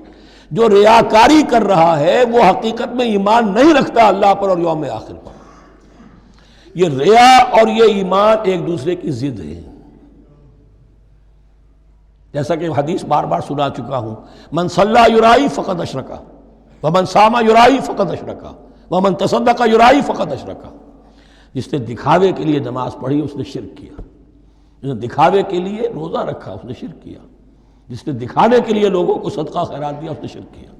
جو ریاکاری کر رہا ہے وہ حقیقت میں ایمان نہیں رکھتا اللہ پر اور یوم آخر پر۔ یہ ریا اور یہ ایمان ایک دوسرے کی ضد ہے، جیسا کہ حدیث بار بار سنا چکا ہوں، من صلی یرائی فقد اشرک، ومن صام یرائی فقد اشرک، ومن تصدق یرائی فقد اشرک۔ جس نے دکھاوے کے لیے نماز پڑھی اس نے شرک کیا، جس نے دکھاوے کے لیے روزہ رکھا اس نے شرک کیا، جس نے دکھانے کے لیے لوگوں کو صدقہ خیرات دیا اس نے شرک کیا۔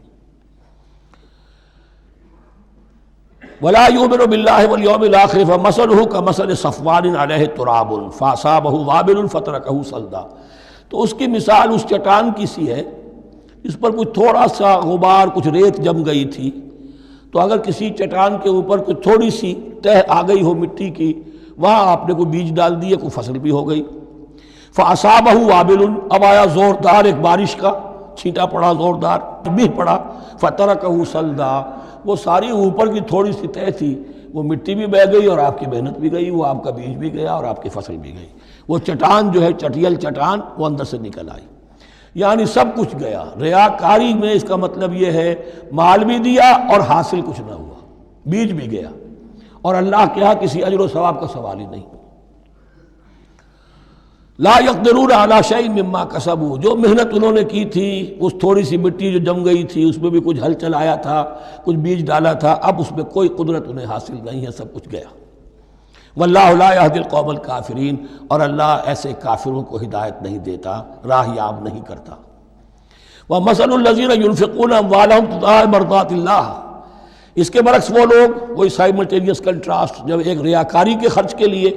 وَلَا يُؤْمِنُ بِاللَّهِ وَالْيَوْمِ الْآخِرِ فَمَثَلُهُ كَمَثَلِ صَفْوَانٍ عَلَيْهِ تُرَابٌ فَأَصَابَهُ وَابِلٌ فَتَرَكَهُ صَلْدًا، تو اس کی مثال اس چٹان کی سی ہے اس پر کچھ تھوڑا سا غبار، کچھ ریت جم گئی تھی، تو اگر کسی چٹان کے اوپر کچھ تھوڑی سی تہ آ گئی ہو مٹی کی، وہاں آپ نے کوئی بیج ڈال دیے، کوئی فصل بھی ہو گئی۔ فَأَصَابَهُ وَابِلٌ، اب آیا زوردار ایک بارش کا چھینٹا پڑا، زوردار بھی پڑا، فَتَرَكَهُ صَلْدًا، وہ ساری اوپر کی تھوڑی سی تہ تھی، وہ مٹی بھی بہہ گئی اور آپ کی محنت بھی گئی، وہ آپ کا بیج بھی گیا اور آپ کی فصل بھی گئی۔ وہ چٹان جو ہے چٹیل چٹان وہ اندر سے نکل آئی، یعنی سب کچھ گیا۔ ریاکاری میں اس کا مطلب یہ ہے مال بھی دیا اور حاصل کچھ نہ ہوا، بیج بھی گیا، اور اللہ کے ہاں کسی اجر و ثواب کا سوال ہی نہیں۔ لا یقدرون علی شیء مما کسبوا، جو محنت انہوں نے کی تھی، اس تھوڑی سی مٹی جو جم گئی تھی اس میں بھی کچھ ہل چلایا تھا، کچھ بیج ڈالا تھا، اب اس میں کوئی قدرت انہیں حاصل نہیں ہے، سب کچھ گیا۔ واللہ لا یہدی القوم الکافرین، اور اللہ ایسے کافروں کو ہدایت نہیں دیتا، راہ یاب نہیں کرتا۔ ومثل الذین ینفقون اموالہم ابتغاء مرضات اللہ، اس کے برعکس وہ لوگ، وہی سائملٹینیس کنٹراسٹ، جب ایک ریاکاری کے خرچ کے لیے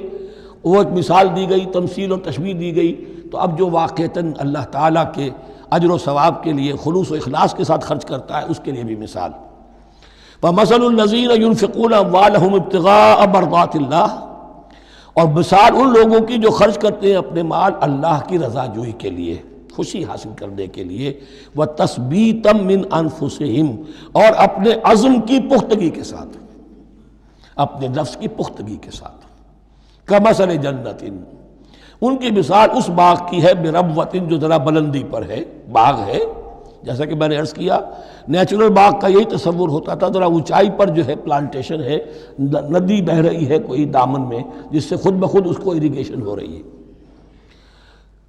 وہ ایک مثال دی گئی، تمثیل اور تشبیہ دی گئی، تو اب جو واقعتاً اللہ تعالیٰ کے اجر و ثواب کے لیے خلوص و اخلاص کے ساتھ خرچ کرتا ہے اس کے لیے بھی مثال۔ وَمَثَلُ الَّذِينَ يُنْفِقُونَ أَمْوَالَهُمْ ابْتِغَاءَ مَرْضَاتِ اللَّهِ، اور مثال ان لوگوں کی جو خرچ کرتے ہیں اپنے مال اللہ کی رضا جوئی کے لیے، خوشی حاصل کرنے کے لیے، وَتَثْبِيتًا مِّنْ أَنفُسِهِمْ، اور اپنے عزم کی پختگی کے ساتھ، اپنے نفس کی پختگی کے ساتھ، کَمَثَلِ جَنَّةٍ، ان کی مثال اس باغ کی ہے بِرَبْوَةٍ، جو ذرا بلندی پر ہے، باغ ہے، جیسا کہ میں نے عرض کیا نیچرل باغ کا یہی تصور ہوتا تھا، ذرا اونچائی پر جو ہے پلانٹیشن ہے، ندی بہہ رہی ہے کوئی دامن میں جس سے خود بخود اس کو اریگیشن ہو رہی ہے،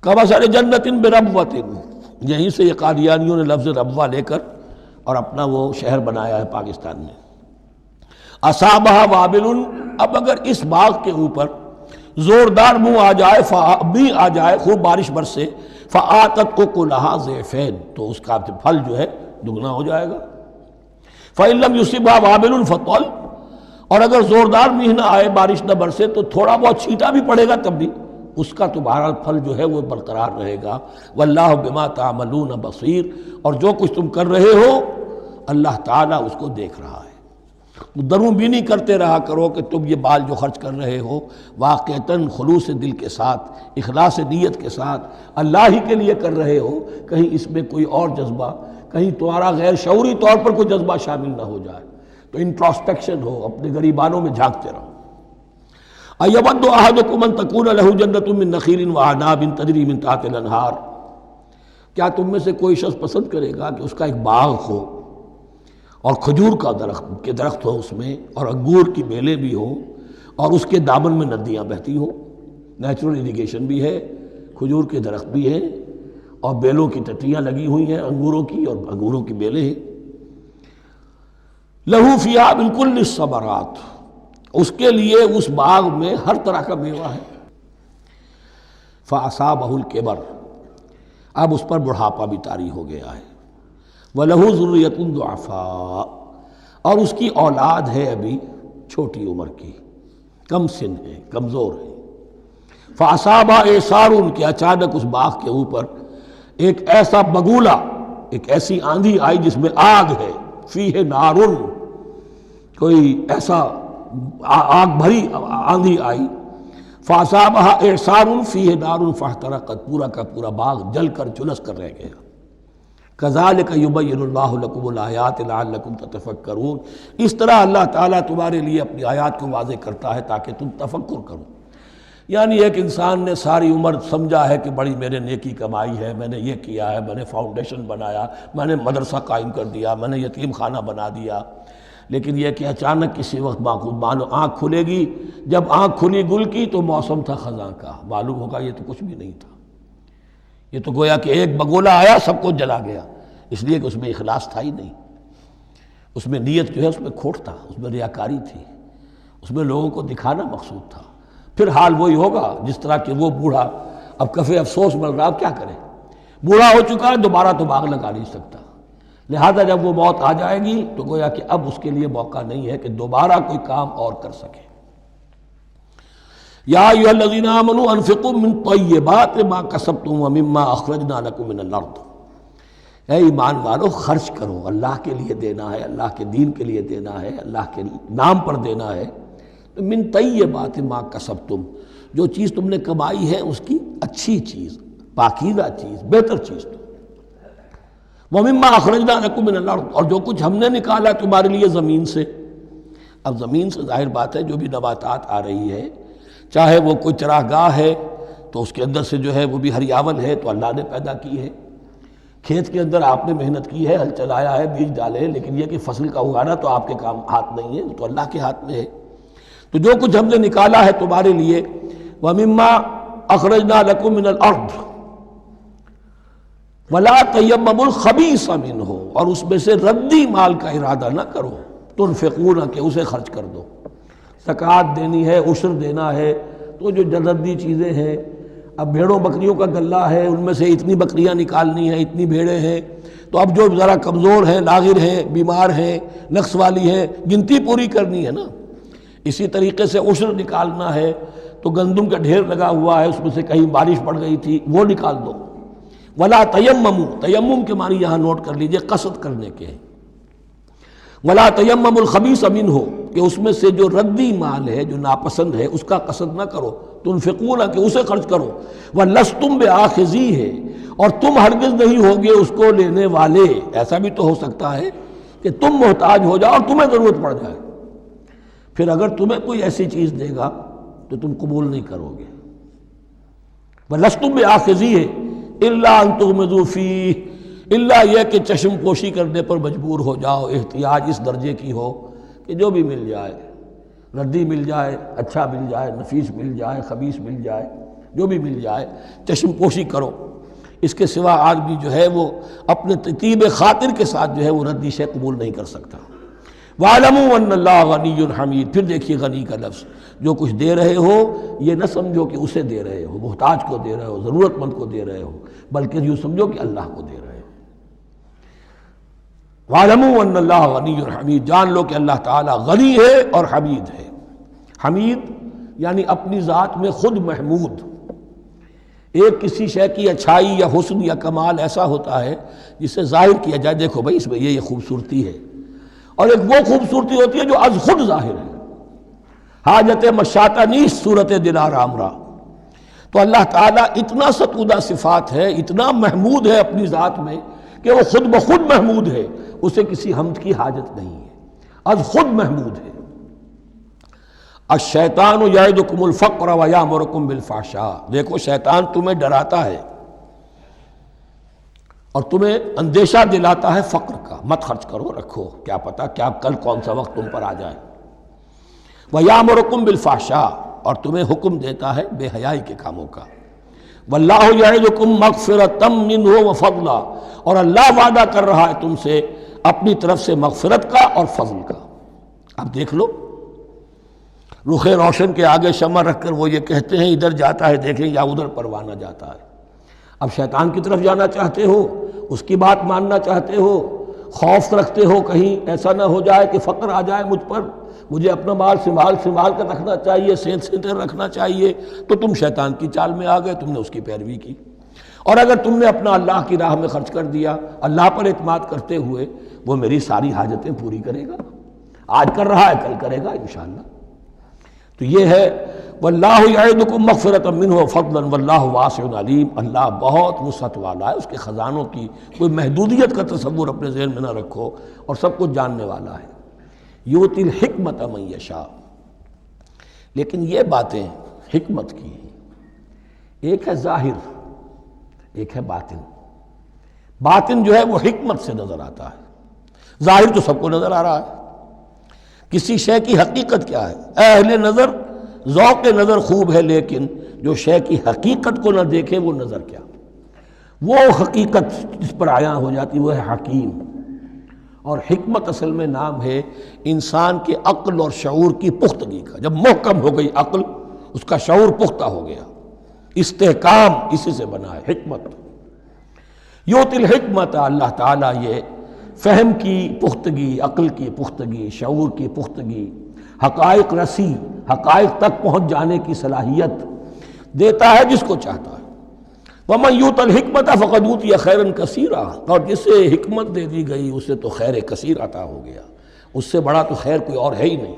کَمَثَلِ جَنَّةٍ بِرَبْوَةٍ، یہیں سے یہ قادیانیوں نے لفظ ربوہ لے کر اور اپنا وہ شہر بنایا ہے پاکستان میں۔ اصابہ وابل، اب اگر اس باغ کے اوپر زوردار منہ آ جائے خوب بارش برسے، فآتت اکلھا ضعفین، تو اس کا پھل جو ہے دگنا ہو جائے گا۔ فإن لم يصبها وابل فطل، اور اگر زوردار میہ نہ آئے، بارش نہ برسے، تو تھوڑا بہت چھینٹا بھی پڑے گا تب بھی اس کا تو بہرحال پھل جو ہے وہ برقرار رہے گا۔ واللہ بما تعملون بصیر، اور جو کچھ تم کر رہے ہو اللہ تعالیٰ اس کو دیکھ رہا ہے۔ دروں بینی کرتے رہا کرو کہ تم یہ مال جو خرچ کر رہے ہو واقعتاً خلوص دل کے ساتھ، اخلاص نیت کے ساتھ اللہ ہی کے لیے کر رہے ہو، کہیں اس میں کوئی اور جذبہ، کہیں تمہارا غیر شعوری طور پر کوئی جذبہ شامل نہ ہو جائے، تو انٹراسپیکشن ہو، اپنے غریبانوں میں جھانکتے رہو۔ اَیَوَدُّ أَحَدُکُمْ أَن تَکُونَ لَهُ جَنَّةٌ مِّن نَخِیلٍ وَأَعْنَابٍ تَجْرِی مِن تَحْتِهَا الْأَنْہَارُ، کیا تم میں سے کوئی شخص پسند کرے گا کہ اس کا ایک باغ ہو اور کھجور کا درخت ہو اس میں، اور انگور کی بیلیں بھی ہوں، اور اس کے دامن میں ندیاں بہتی ہوں، نیچرل اریگیشن بھی ہے، کھجور کے درخت بھی ہیں، اور بیلوں کی ٹٹیاں لگی ہوئی ہیں انگوروں کی، اور انگوروں کی بیلیں ہیں۔ لہو فیہا من کل الثمرات، اس کے لیے اس باغ میں ہر طرح کا میوہ ہے۔ فاصابہ الکبر، اب اس پر بڑھاپا بھی طاری ہو گیا ہے۔ وَلَهُ ذُرِّيَّةٌ ضُعَفَاءُ، اور اس کی اولاد ہے ابھی چھوٹی عمر کی، کم سن ہے، کمزور ہے۔ فَأَصَابَهَا إِعْصَارٌ، کہ اچانک اس باغ کے اوپر ایک ایسا بگولا، ایک ایسی آندھی آئی جس میں آگ ہے، فِيهِ نَارٌ، کوئی ایسا آگ بھری آندھی آئی، فَأَصَابَهَا إِعْصَارٌ فِيهِ نَارٌ فَاحْتَرَقَتْ، پورا کا پورا باغ جل کر جلس کر رہ گیا۔ کذالک یبین اللہ لکم الآیات لعلکم تتفکرون، اس طرح اللہ تعالیٰ تمہارے لیے اپنی آیات کو واضح کرتا ہے تاکہ تم تفکر کرو۔ یعنی ایک انسان نے ساری عمر سمجھا ہے کہ بڑی میرے نیکی کمائی ہے، میں نے یہ کیا ہے، میں نے فاؤنڈیشن بنایا، میں نے مدرسہ قائم کر دیا، میں نے یتیم خانہ بنا دیا، لیکن یہ کہ اچانک کسی وقت آنکھ کھلے گی، جب آنکھ کھلی گل کی تو موسم تھا خزاں کا، معلوم ہوگا یہ تو کچھ بھی نہیں تھا، یہ تو گویا کہ ایک بگولا آیا سب کو جلا گیا، اس لیے کہ اس میں اخلاص تھا ہی نہیں، اس میں نیت جو ہے اس میں کھوٹ تھا، اس میں ریاکاری تھی، اس میں لوگوں کو دکھانا مقصود تھا۔ پھر حال وہی ہوگا جس طرح کہ وہ بوڑھا اب کفِ افسوس مل رہا، اب کیا کرے، بوڑھا ہو چکا ہے، دوبارہ تو باغ لگا نہیں سکتا، لہذا جب وہ موت آ جائے گی تو گویا کہ اب اس کے لیے موقع نہیں ہے کہ دوبارہ کوئی کام اور کر سکے۔ یا ایھا الذین آمنوا انفقوا من طیبات ما کسبتم ومما اخرجنا لکم من الارض، اے ایمان والو خرچ کرو، اللہ کے لیے دینا ہے، اللہ کے دین کے لیے دینا ہے، اللہ کے نام پر دینا ہے۔ من طیبات ما کسبتم، جو چیز تم نے کمائی ہے اس کی اچھی چیز، پاکیزہ چیز، بہتر چیز تو، ومما اخرجنا لکم من الارض، اور جو کچھ ہم نے نکالا تمہارے لیے زمین سے۔ اب زمین سے ظاہر بات ہے جو بھی نباتات آ رہی ہے، چاہے وہ کوئی چراہ گاہ ہے تو اس کے اندر سے جو ہے وہ بھی ہریاول ہے تو اللہ نے پیدا کی ہے، کھیت کے اندر آپ نے محنت کی ہے، ہل چلایا ہے، بیج ڈالے ہیں، لیکن یہ کہ فصل کا اگانا تو آپ کے کام ہاتھ نہیں ہے، تو اللہ کے ہاتھ میں ہے۔ تو جو کچھ ہم نے نکالا ہے تمہارے لیے، وَمِمَّا أَخْرَجْنَا لَكُم مِّنَ الْأَرْضِ وَلَا تَيَمَّمُوا الْخَبِيثَ مِنْهُ، اور اس میں سے ردی مال کا ارادہ نہ کرو، تنفقون، کہ اسے خرچ کر دو، زکوٰۃ دینی ہے، عشر دینا ہے، تو جو ردی چیزیں ہیں، اب بھیڑوں بکریوں کا غلہ ہے، ان میں سے اتنی بکریاں نکالنی ہیں، اتنی بھیڑیں ہیں، تو اب جو ذرا کمزور ہیں، لاغر ہیں، بیمار ہیں، نقص والی ہیں، گنتی پوری کرنی ہے نا۔ اسی طریقے سے عشر نکالنا ہے تو گندم کا ڈھیر لگا ہوا ہے، اس میں سے کہیں بارش پڑ گئی تھی، وہ نکال دو۔ ولا تیمموا، تیمم کے معنی یہاں نوٹ کر لیجئے، قصد کرنے کے ہیں۔ ولا تیمموا الخبیث منہ، کہ اس میں سے جو ردی مال ہے جو ناپسند ہے اس کا قصد نہ کرو، تنفقون کہ اسے خرچ کرو، وَلَسْتُمْ بِآخِذِيهِ اور تم ہرگز نہیں ہوگے اس کو لینے والے۔ ایسا بھی تو ہو سکتا ہے کہ تم محتاج ہو جاؤ اور تمہیں ضرورت پڑ جائے، پھر اگر تمہیں کوئی ایسی چیز دے گا تو تم قبول نہیں کرو گے۔ وَلَسْتُمْ بِآخِذِيهِ إِلَّا أَن تُغْمِضُوا فِيهِ، اللہ یہ کہ چشم پوشی کرنے پر مجبور ہو جاؤ، احتیاج اس درجے کی ہو کہ جو بھی مل جائے، ردی مل جائے، اچھا مل جائے، نفیس مل جائے، خبیث مل جائے، جو بھی مل جائے چشم پوشی کرو۔ اس کے سوا آدمی جو ہے وہ اپنے طیب خاطر کے ساتھ جو ہے وہ ردی شے قبول نہیں کر سکتا۔ وَاعْلَمُوا أَنَّ اللَّهَ غَنِيٌّ حَمِيدٌ، پھر دیکھیے غنی کا لفظ، جو کچھ دے رہے ہو یہ نہ سمجھو کہ اسے دے رہے ہو، محتاج کو دے رہے ہو، ضرورت مند کو دے رہے ہو، بلکہ یوں سمجھو کہ اللہ کو دے رہے ہو۔ وَاعْلَمُوا أَنَّ اللَّهَ غَنِيٌّ حَمِيدٌ، جان لو کہ اللہ تعالیٰ غنی ہے اور حمید ہے۔ حمید یعنی اپنی ذات میں خود محمود۔ ایک کسی شے کی اچھائی یا حسن یا کمال ایسا ہوتا ہے جسے ظاہر کیا جائے، دیکھو بھائی اس میں یہ خوبصورتی ہے، اور ایک وہ خوبصورتی ہوتی ہے جو از خود ظاہر ہے۔ حاجت مشاطہ نیست صورت دل آرام را، تو اللہ تعالیٰ اتنا ستودہ صفات ہے، اتنا محمود ہے اپنی ذات میں کہ وہ خود بخود محمود ہے، اسے کسی حمد کی حاجت نہیں ہے، از خود محمود ہے۔ الشیطان یعدکم الفقر ویامرکم بالفحشاء، دیکھو شیطان تمہیں ڈراتا ہے اور تمہیں اندیشہ دلاتا ہے فقر کا، مت خرچ کرو، رکھو، کیا پتہ کیا کل کون سا وقت تم پر آ جائے۔ وَيَأْمُرُكُمْ بِالْفَحْشَاءِ اور تمہیں حکم دیتا ہے بے حیائی کے کاموں کا۔ وَاللَّهُ يَعِدُكُمْ مَغْفِرَةً مِّنْهُ وَفَضْلًا، اور اللہ وعدہ کر رہا ہے تم سے اپنی طرف سے مغفرت کا اور فضل کا۔ اب دیکھ لو، رخ روشن کے آگے شمع رکھ کر وہ یہ کہتے ہیں ادھر جاتا ہے دیکھیں یا ادھر پروانہ جاتا ہے۔ اب شیطان کی طرف جانا چاہتے ہو، اس کی بات ماننا چاہتے ہو، خوف رکھتے ہو کہیں ایسا نہ ہو جائے کہ فقر آ جائے مجھ پر، مجھے اپنا مال سنبھال کر رکھنا چاہیے، سینت رکھنا چاہیے، تو تم شیطان کی چال میں آ گئے، تم نے اس کی پیروی کی۔ اور اگر تم نے اپنا اللہ کی راہ میں خرچ کر دیا، اللہ پر اعتماد کرتے ہوئے، وہ میری ساری حاجتیں پوری کرے گا، آج کر رہا ہے کل کرے گا انشاءاللہ۔ تو یہ ہے واللہ یعدکم مغفرۃ منہ وفضلا واللہ واسع علیم، اللہ بہت وسعت والا ہے، اس کے خزانوں کی کوئی محدودیت کا تصور اپنے ذہن میں نہ رکھو، اور سب کچھ جاننے والا ہے۔ یؤتی الحکمۃ من یشاء، لیکن یہ باتیں حکمت کی ہیں، ایک ہے ظاہر ایک ہے باطن۔ باطن جو ہے وہ حکمت سے نظر آتا ہے، ظاہر تو سب کو نظر آ رہا ہے۔ کسی شے کی حقیقت کیا ہے، اہل نظر ذوق نظر خوب ہے، لیکن جو شے کی حقیقت کو نہ دیکھے وہ نظر کیا، وہ حقیقت جس پر عیاں ہو جاتی وہ ہے حکیم۔ اور حکمت اصل میں نام ہے انسان کے عقل اور شعور کی پختگی کا۔ جب محکم ہو گئی عقل، اس کا شعور پختہ ہو گیا، استحکام اسی سے بنا ہے حکمت۔ یؤتی الحکمت، اللہ تعالیٰ یہ فہم کی پختگی، عقل کی پختگی، شعور کی پختگی، حقائق رسی، حقائق تک پہنچ جانے کی صلاحیت دیتا ہے جس کو چاہتا ہے۔ وَمَن یُؤْتَ الْحِکْمَةَ فَقَدْ أُوتِیَ خَیْرًا کَثِیرًا، اور جسے حکمت دے دی گئی اسے تو خیر کثیر عطا ہو گیا، اس سے بڑا تو خیر کوئی اور ہے ہی نہیں۔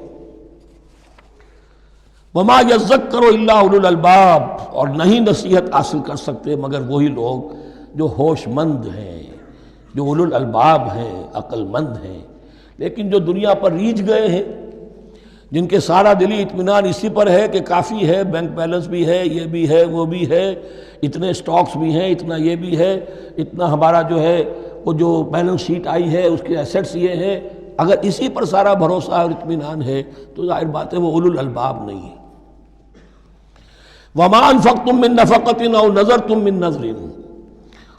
وَمَا يَذَّكَّرُ إِلَّا أُولُو الْأَلْبَابِ، اور نہیں نصیحت حاصل کر سکتے مگر وہی لوگ جو ہوش مند ہیں، جو اولو الالباب ہیں، عقل مند ہیں۔ لیکن جو دنیا پر ریجھ گئے ہیں، جن کے سارا دلی اطمینان اسی پر ہے کہ کافی ہے، بینک بیلنس بھی ہے، یہ بھی ہے، وہ بھی ہے، اتنے سٹاکس بھی ہیں، اتنا یہ بھی ہے، اتنا ہمارا جو ہے وہ جو بیلنس شیٹ آئی ہے اس کے ایسیٹس یہ ہیں، اگر اسی پر سارا بھروسہ اور اطمینان ہے تو ظاہر بات ہے وہ اولو الالباب نہیں ہے۔ وَمَا أَنفَقْتُم مِّن نَفَقَةٍ أَوْ نَذَرْتُم مِّن نَذْرٍ،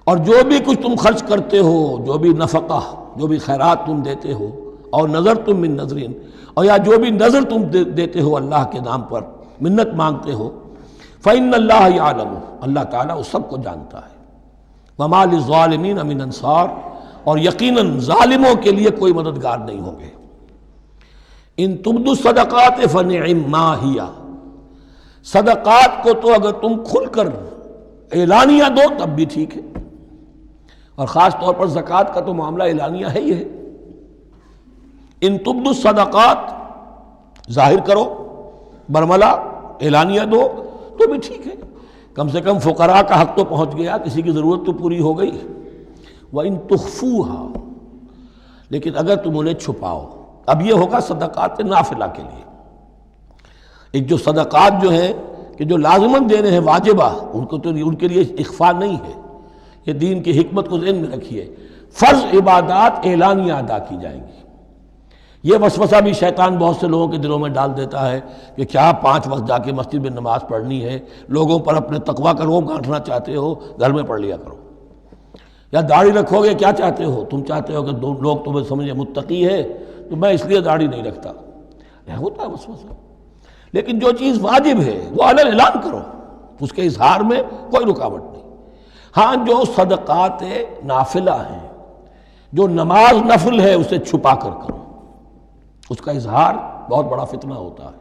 اور جو بھی کچھ تم خرچ کرتے ہو، جو بھی نفقہ، جو بھی خیرات تم دیتے ہو، اور نظر تم من نظرین، اور یا جو بھی نظر تم دیتے ہو اللہ کے نام پر، منت مانگتے ہو، فإن اللہ یعلم، اللہ تعالیٰ اس سب کو جانتا ہے۔ وما للظالمین من انصار، اور یقیناً ظالموں کے لیے کوئی مددگار نہیں ہوں گے۔ ان تبدوا الصدقات فنعما ہی، صدقات کو تو اگر تم کھل کر اعلانیہ دو تب بھی ٹھیک ہے، اور خاص طور پر زکوٰۃ کا تو معاملہ اعلانیہ ہے ہی ہے۔ ان تبدوا الصدقات ظاہر کرو، برملا اعلانیہ دو تو بھی ٹھیک ہے، کم سے کم فقراء کا حق تو پہنچ گیا، کسی کی ضرورت تو پوری ہو گئی۔ وَإِن تُخْفُوهَا، لیکن اگر تم انہیں چھپاؤ، اب یہ ہوگا صدقات نافلہ کے لیے۔ ایک جو صدقات جو ہیں کہ جو لازماً دینے ہیں واجبہ، ان کو تو ان کے لیے اخفاء نہیں ہے، یہ دین کی حکمت کو ذہن میں رکھیے، فرض عبادات اعلانیہ ادا کی جائیں گی۔ یہ وسوسہ بھی شیطان بہت سے لوگوں کے دلوں میں ڈال دیتا ہے کہ کیا 5 وقت جا کے مسجد میں نماز پڑھنی ہے، لوگوں پر اپنے تقویٰ کا روب گانٹھنا چاہتے ہو، گھر میں پڑھ لیا کرو۔ یا داڑھی رکھو گے، کیا چاہتے ہو؟ تم چاہتے ہو کہ لوگ تمہیں سمجھیں متقی ہے، تو میں اس لیے داڑھی نہیں رکھتا، ہوتا ہے وسوسہ۔ لیکن جو چیز واجب ہے وہ علن اعلان کرو، اس کے اظہار میں کوئی رکاوٹ نہیں۔ ہاں جو صدقات نافلہ ہیں، جو نماز نفل ہے، اسے چھپا کر کرو، اس کا اظہار بہت بڑا فتنہ ہوتا ہے،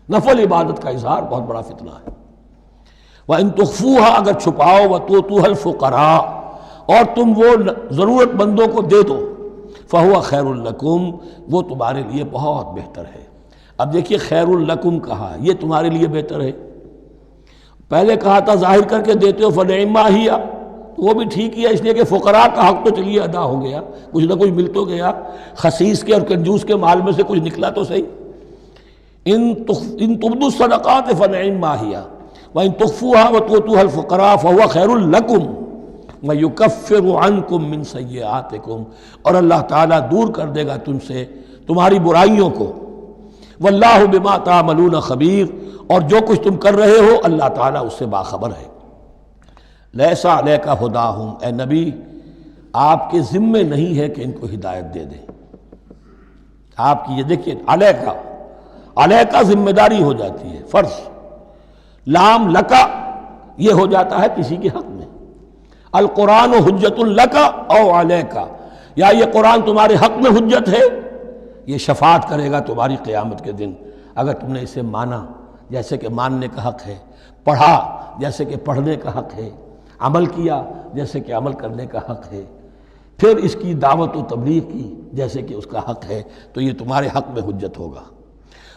نفل عبادت کا اظہار بہت بڑا فتنہ ہے۔ وَإِن تُخْفُوهَا، اگر چھپاؤ، وَتُؤْتُوهَا الْفُقَرَاءَ، اور تم وہ ضرورت مندوں کو دے دو، فَهُوَ خَيْرٌ لَكُمْ، وہ تمہارے لیے بہت بہتر ہے۔ اب دیکھیے خیر لکم کہا، یہ تمہارے لیے بہتر ہے۔ پہلے کہا تھا ظاہر کر کے دیتے ہو فنعما ہی، تو وہ بھی ٹھیک ہی ہے، اس لیے کہ فقراء کا حق تو چلیے ادا ہو گیا، کچھ نہ کچھ مل تو گیا، خسیس کے اور کنجوس کے مال میں سے کچھ نکلا تو صحیح۔ ان تبدوا الصدقات فنعما ہی وان تخفوها وتؤتوها الفقراء فهو خیر لکم ویکفر عنکم من سیئاتکم، اور اللہ تعالیٰ دور کر دے گا تم سے تمہاری برائیوں کو۔ واللہ بما تعملون خبیر، اور جو کچھ تم کر رہے ہو اللہ تعالیٰ اس سے باخبر ہے۔ لیس علیک ہداہم، اے نبی آپ کے ذمے نہیں ہے کہ ان کو ہدایت دے دیں۔ آپ کی یہ دیکھیے علیکہ ذمہ داری ہو جاتی ہے، فرض۔ لام لکا یہ ہو جاتا ہے کسی کے حق میں۔ القرآن حجت لکا او علیکہ، یا یہ قرآن تمہارے حق میں حجت ہے، یہ شفاعت کرے گا تمہاری قیامت کے دن اگر تم نے اسے مانا جیسے کہ ماننے کا حق ہے، پڑھا جیسے کہ پڑھنے کا حق ہے، عمل کیا جیسے کہ عمل کرنے کا حق ہے، پھر اس کی دعوت و تبلیغ کی جیسے کہ اس کا حق ہے، تو یہ تمہارے حق میں حجت ہوگا۔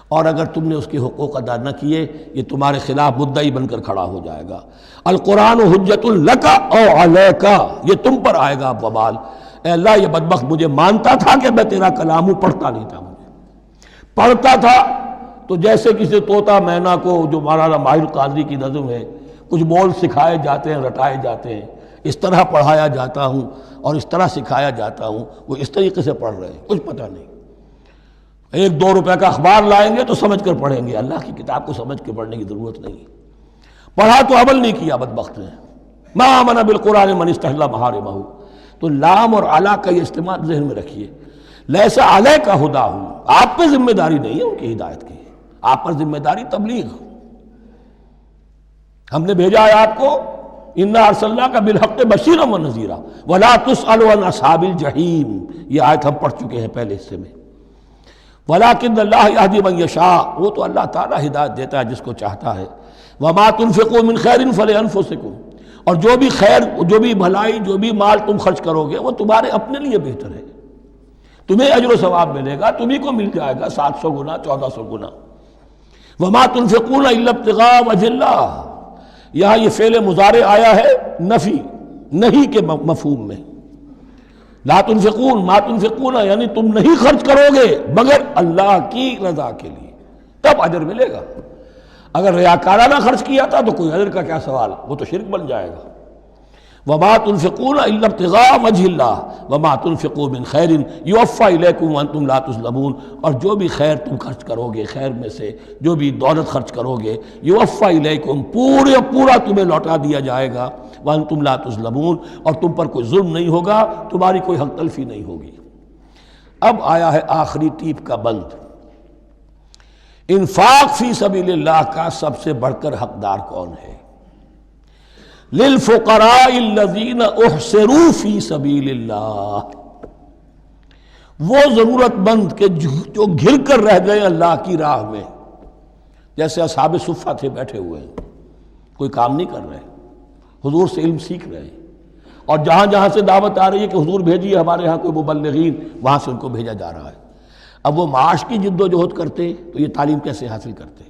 اور اگر تم نے اس کے حقوق ادا نہ کیے، یہ تمہارے خلاف مدعی بن کر کھڑا ہو جائے گا۔ القرآن حجت لک او علیک، یہ تم پر آئے گا وبال۔ اے اللہ یہ بدبخت مجھے مانتا تھا کہ میں تیرا کلام ہوں، پڑھتا نہیں تھا، مجھے پڑھتا تھا تو جیسے کسی طوطا مینا کو، جو مولانا ماہر قاضی کی نظم ہے، کچھ بول سکھائے جاتے ہیں، رٹائے جاتے ہیں، اس طرح پڑھایا جاتا ہوں اور اس طرح سکھایا جاتا ہوں، وہ اس طریقے سے پڑھ رہے ہیں، کچھ پتہ نہیں۔ 1-2 روپے کا اخبار لائیں گے تو سمجھ کر پڑھیں گے، اللہ کی کتاب کو سمجھ کے پڑھنے کی ضرورت نہیں، پڑھا تو عمل نہیں کیا بدبخت نے۔ ما آمن بالقرآن من استحل محارمہ، تو لام اور علا کا یہ استعمال ذہن میں رکھیے۔ لیس علیک ہداہم، آپ پہ ذمہ داری نہیں ہے ان کی ہدایت کی، آپ پر ذمہ داری تبلیغ۔ ہم نے بھیجا ہے آپ کو، انا ارسلناک بالحق بشیرا ونذیرا ولا تسأل عن اصحاب الجحیم، یہ آیت ہم پڑھ چکے ہیں پہلے حصے میں۔ ولکن اللہ یہدی من یشاء، وہ تو اللہ تعالیٰ ہدایت دیتا ہے جس کو چاہتا ہے۔ وما تنفقوا من خیر فلانفسکم، اور جو بھی خیر، جو بھی بھلائی، جو بھی مال تم خرچ کرو گے وہ تمہارے اپنے لیے بہتر ہے، تمہیں اجر و ثواب ملے گا، تمہیں کو مل جائے گا 700 گنا 1400 گنا۔ وما تنفقون الا ابتغاء وجہ اللہ، یہاں یہ فعل مضارع آیا ہے نفی نہیں کے مفہوم میں۔ لا تنفقون، ما تنفقون یعنی تم نہیں خرچ کرو گے مگر اللہ کی رضا کے لیے، تب اجر ملے گا۔ اگر ریاکارانہ خرچ کیا تھا تو کوئی اجر کا کیا سوال، وہ تو شرک بن جائے گا۔ وما تنفقون الا ابتغاء وجہ اللہ وما تنفقوا من خیر یوفی الیکم وانتم لا تظلمون، اور جو بھی خیر تم خرچ کرو گے، خیر میں سے جو بھی دولت خرچ کرو گے، یوفی الیکم پورا تمہیں لوٹا دیا جائے گا، وانتم لا تظلمون، اور تم پر کوئی ظلم نہیں ہوگا، تمہاری کوئی حق تلفی نہیں ہوگی۔ اب آیا ہے آخری ٹیپ کا بند، انفاق فی سبیل اللہ کا سب سے بڑھ کر حقدار کون ہے؟ للفقراء الذین احصروا فی سبیل اللہ، وہ ضرورت مند کہ جو گھر کر رہ گئے اللہ کی راہ میں، جیسے اصحاب صفہ تھے، بیٹھے ہوئے ہیں، کوئی کام نہیں کر رہے، حضور سے علم سیکھ رہے ہیں، اور جہاں جہاں سے دعوت آ رہی ہے کہ حضور بھیجیے ہمارے ہاں کوئی مبلغین، وہاں سے ان کو بھیجا جا رہا ہے۔ اب وہ معاش کی جد و جہد کرتے تو یہ تعلیم کیسے حاصل کرتے؟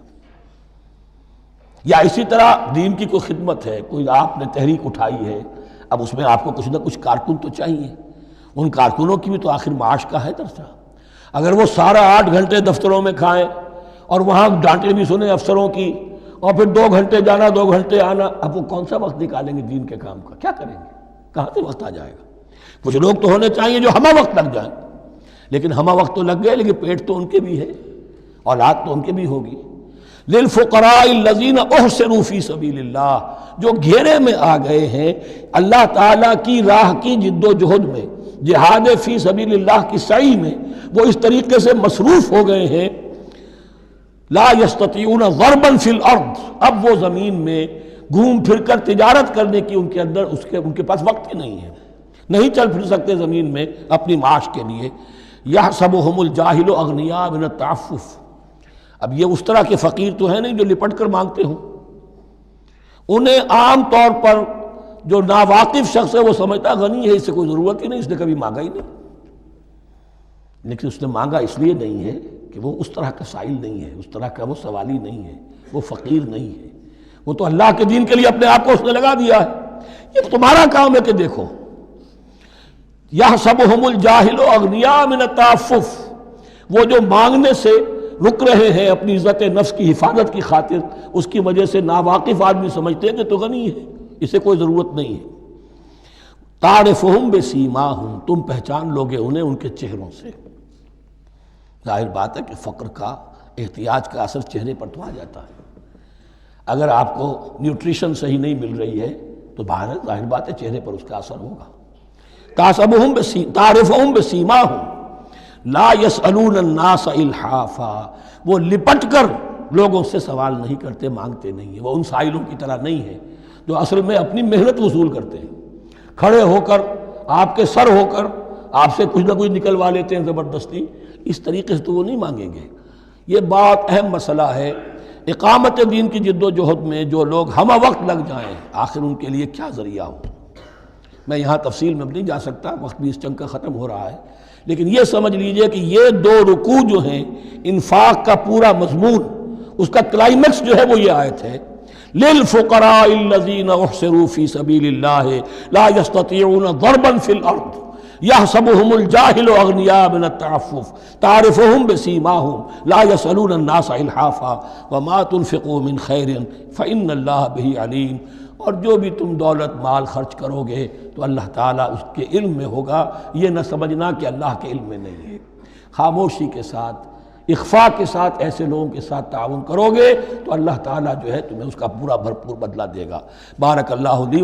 یا اسی طرح دین کی کوئی خدمت ہے، کوئی آپ نے تحریک اٹھائی ہے، اب اس میں آپ کو کچھ نہ کچھ کارکن تو چاہیے، ان کارکنوں کی بھی تو آخر معاش کا ہے درجہ۔ اگر وہ سارا 8 گھنٹے دفتروں میں کھائیں اور وہاں ڈانٹیں بھی سنیں افسروں کی، اور پھر 2 گھنٹے جانا 2 گھنٹے آنا، اب وہ کون سا وقت نکالیں گے دین کے کام کا؟ کیا کریں گے؟ کہاں سے وقت آ جائے گا؟ کچھ لوگ تو ہونے چاہیے جو ہمہ وقت لگ جائیں، لیکن ہمہ وقت تو لگ گئے، لیکن پیٹ تو ان کے بھی ہے، اولاد تو ان کے بھی ہوگی۔ للفقراء الذین احصروا فی سبیل اللہ، جو گھیرے میں آ گئے ہیں اللہ تعالیٰ کی راہ کی جد و جہد میں، جہاد فی سبیل اللہ کی سعی میں، وہ اس طریقے سے مصروف ہو گئے ہیں، لا یستطیعون ضربا فی الارض، اب وہ زمین میں گھوم پھر کر تجارت کرنے کی ان کے اندر ان کے پاس وقت ہی نہیں ہے، نہیں چل پھر سکتے زمین میں اپنی معاش کے لیے۔ یحسبهم الجاہل اغنیاء من التعفف، اب یہ اس طرح کے فقیر تو ہیں نہیں جو لپٹ کر مانگتے ہوں، انہیں عام طور پر جو ناواقف شخص ہے وہ سمجھتا غنی ہے، اس سے کوئی ضرورت ہی نہیں، اس نے کبھی مانگا ہی نہیں، لیکن اس نے مانگا اس لیے نہیں ہے کہ وہ اس طرح کا سائل نہیں ہے، اس طرح کا وہ سوالی نہیں ہے، وہ فقیر نہیں ہے، وہ تو اللہ کے دین کے لیے اپنے آپ کو اس نے لگا دیا ہے۔ یہ تمہارا کام ہے کہ دیکھو، یحسبهم الجاہل اغنیاء من التعفف، وہ جو مانگنے سے رک رہے ہیں اپنی عزت نفس کی حفاظت کی خاطر، اس کی وجہ سے ناواقف آدمی سمجھتے ہیں کہ تو غنی ہے، اسے کوئی ضرورت نہیں ہے۔ تعرفهم بسیماہم، تم پہچان لوگے انہیں ان کے چہروں سے۔ ظاہر بات ہے کہ فقر کا، احتیاج کا اثر چہرے پر تو آ جاتا ہے۔ اگر آپ کو نیوٹریشن صحیح نہیں مل رہی ہے تو ظاہر بات ہے چہرے پر اس کا اثر ہوگا۔ تعرفهم بسیماہم لا یسألون الناس الحافا، وہ لپٹ کر لوگوں سے سوال نہیں کرتے، مانگتے نہیں ہیں، وہ ان سائلوں کی طرح نہیں ہے جو اصل میں اپنی محنت وصول کرتے ہیں، کھڑے ہو کر آپ کے سر ہو کر آپ سے کچھ نہ کچھ نکلوا لیتے ہیں زبردستی، اس طریقے سے تو وہ نہیں مانگیں گے۔ یہ بات اہم مسئلہ ہے۔ اقامت دین کی جد و جہد میں جو لوگ ہمہ وقت لگ جائیں، آخر ان کے لیے کیا ذریعہ ہو؟ میں یہاں تفصیل میں نہیں جا سکتا، وقت بھی اس چنگ کا ختم ہو رہا ہے، لیکن یہ سمجھ لیجئے کہ یہ 2 رکوع جو ہیں انفاق کا پورا مضمون، اس کا کلائمیکس جو ہے وہ یہ آیت ہے، للفقراء الذین احصروا فی سبیل اللہ لا یستطیعون ضربا فی الارض یحسبهم الجاہل اغنیاء من التعفف تعرفهم بسیماہم لا یسألون الناس الحافا وما تنفقوا من خیر فإن اللہ بہ علیم۔ اور جو بھی تم دولت مال خرچ کرو گے تو اللہ تعالیٰ اس کے علم میں ہوگا، یہ نہ سمجھنا کہ اللہ کے علم میں نہیں ہے۔ خاموشی کے ساتھ، اخفاء کے ساتھ ایسے لوگوں کے ساتھ تعاون کرو گے تو اللہ تعالیٰ جو ہے تمہیں اس کا پورا بھرپور بدلہ دے گا۔ بارک اللہ لی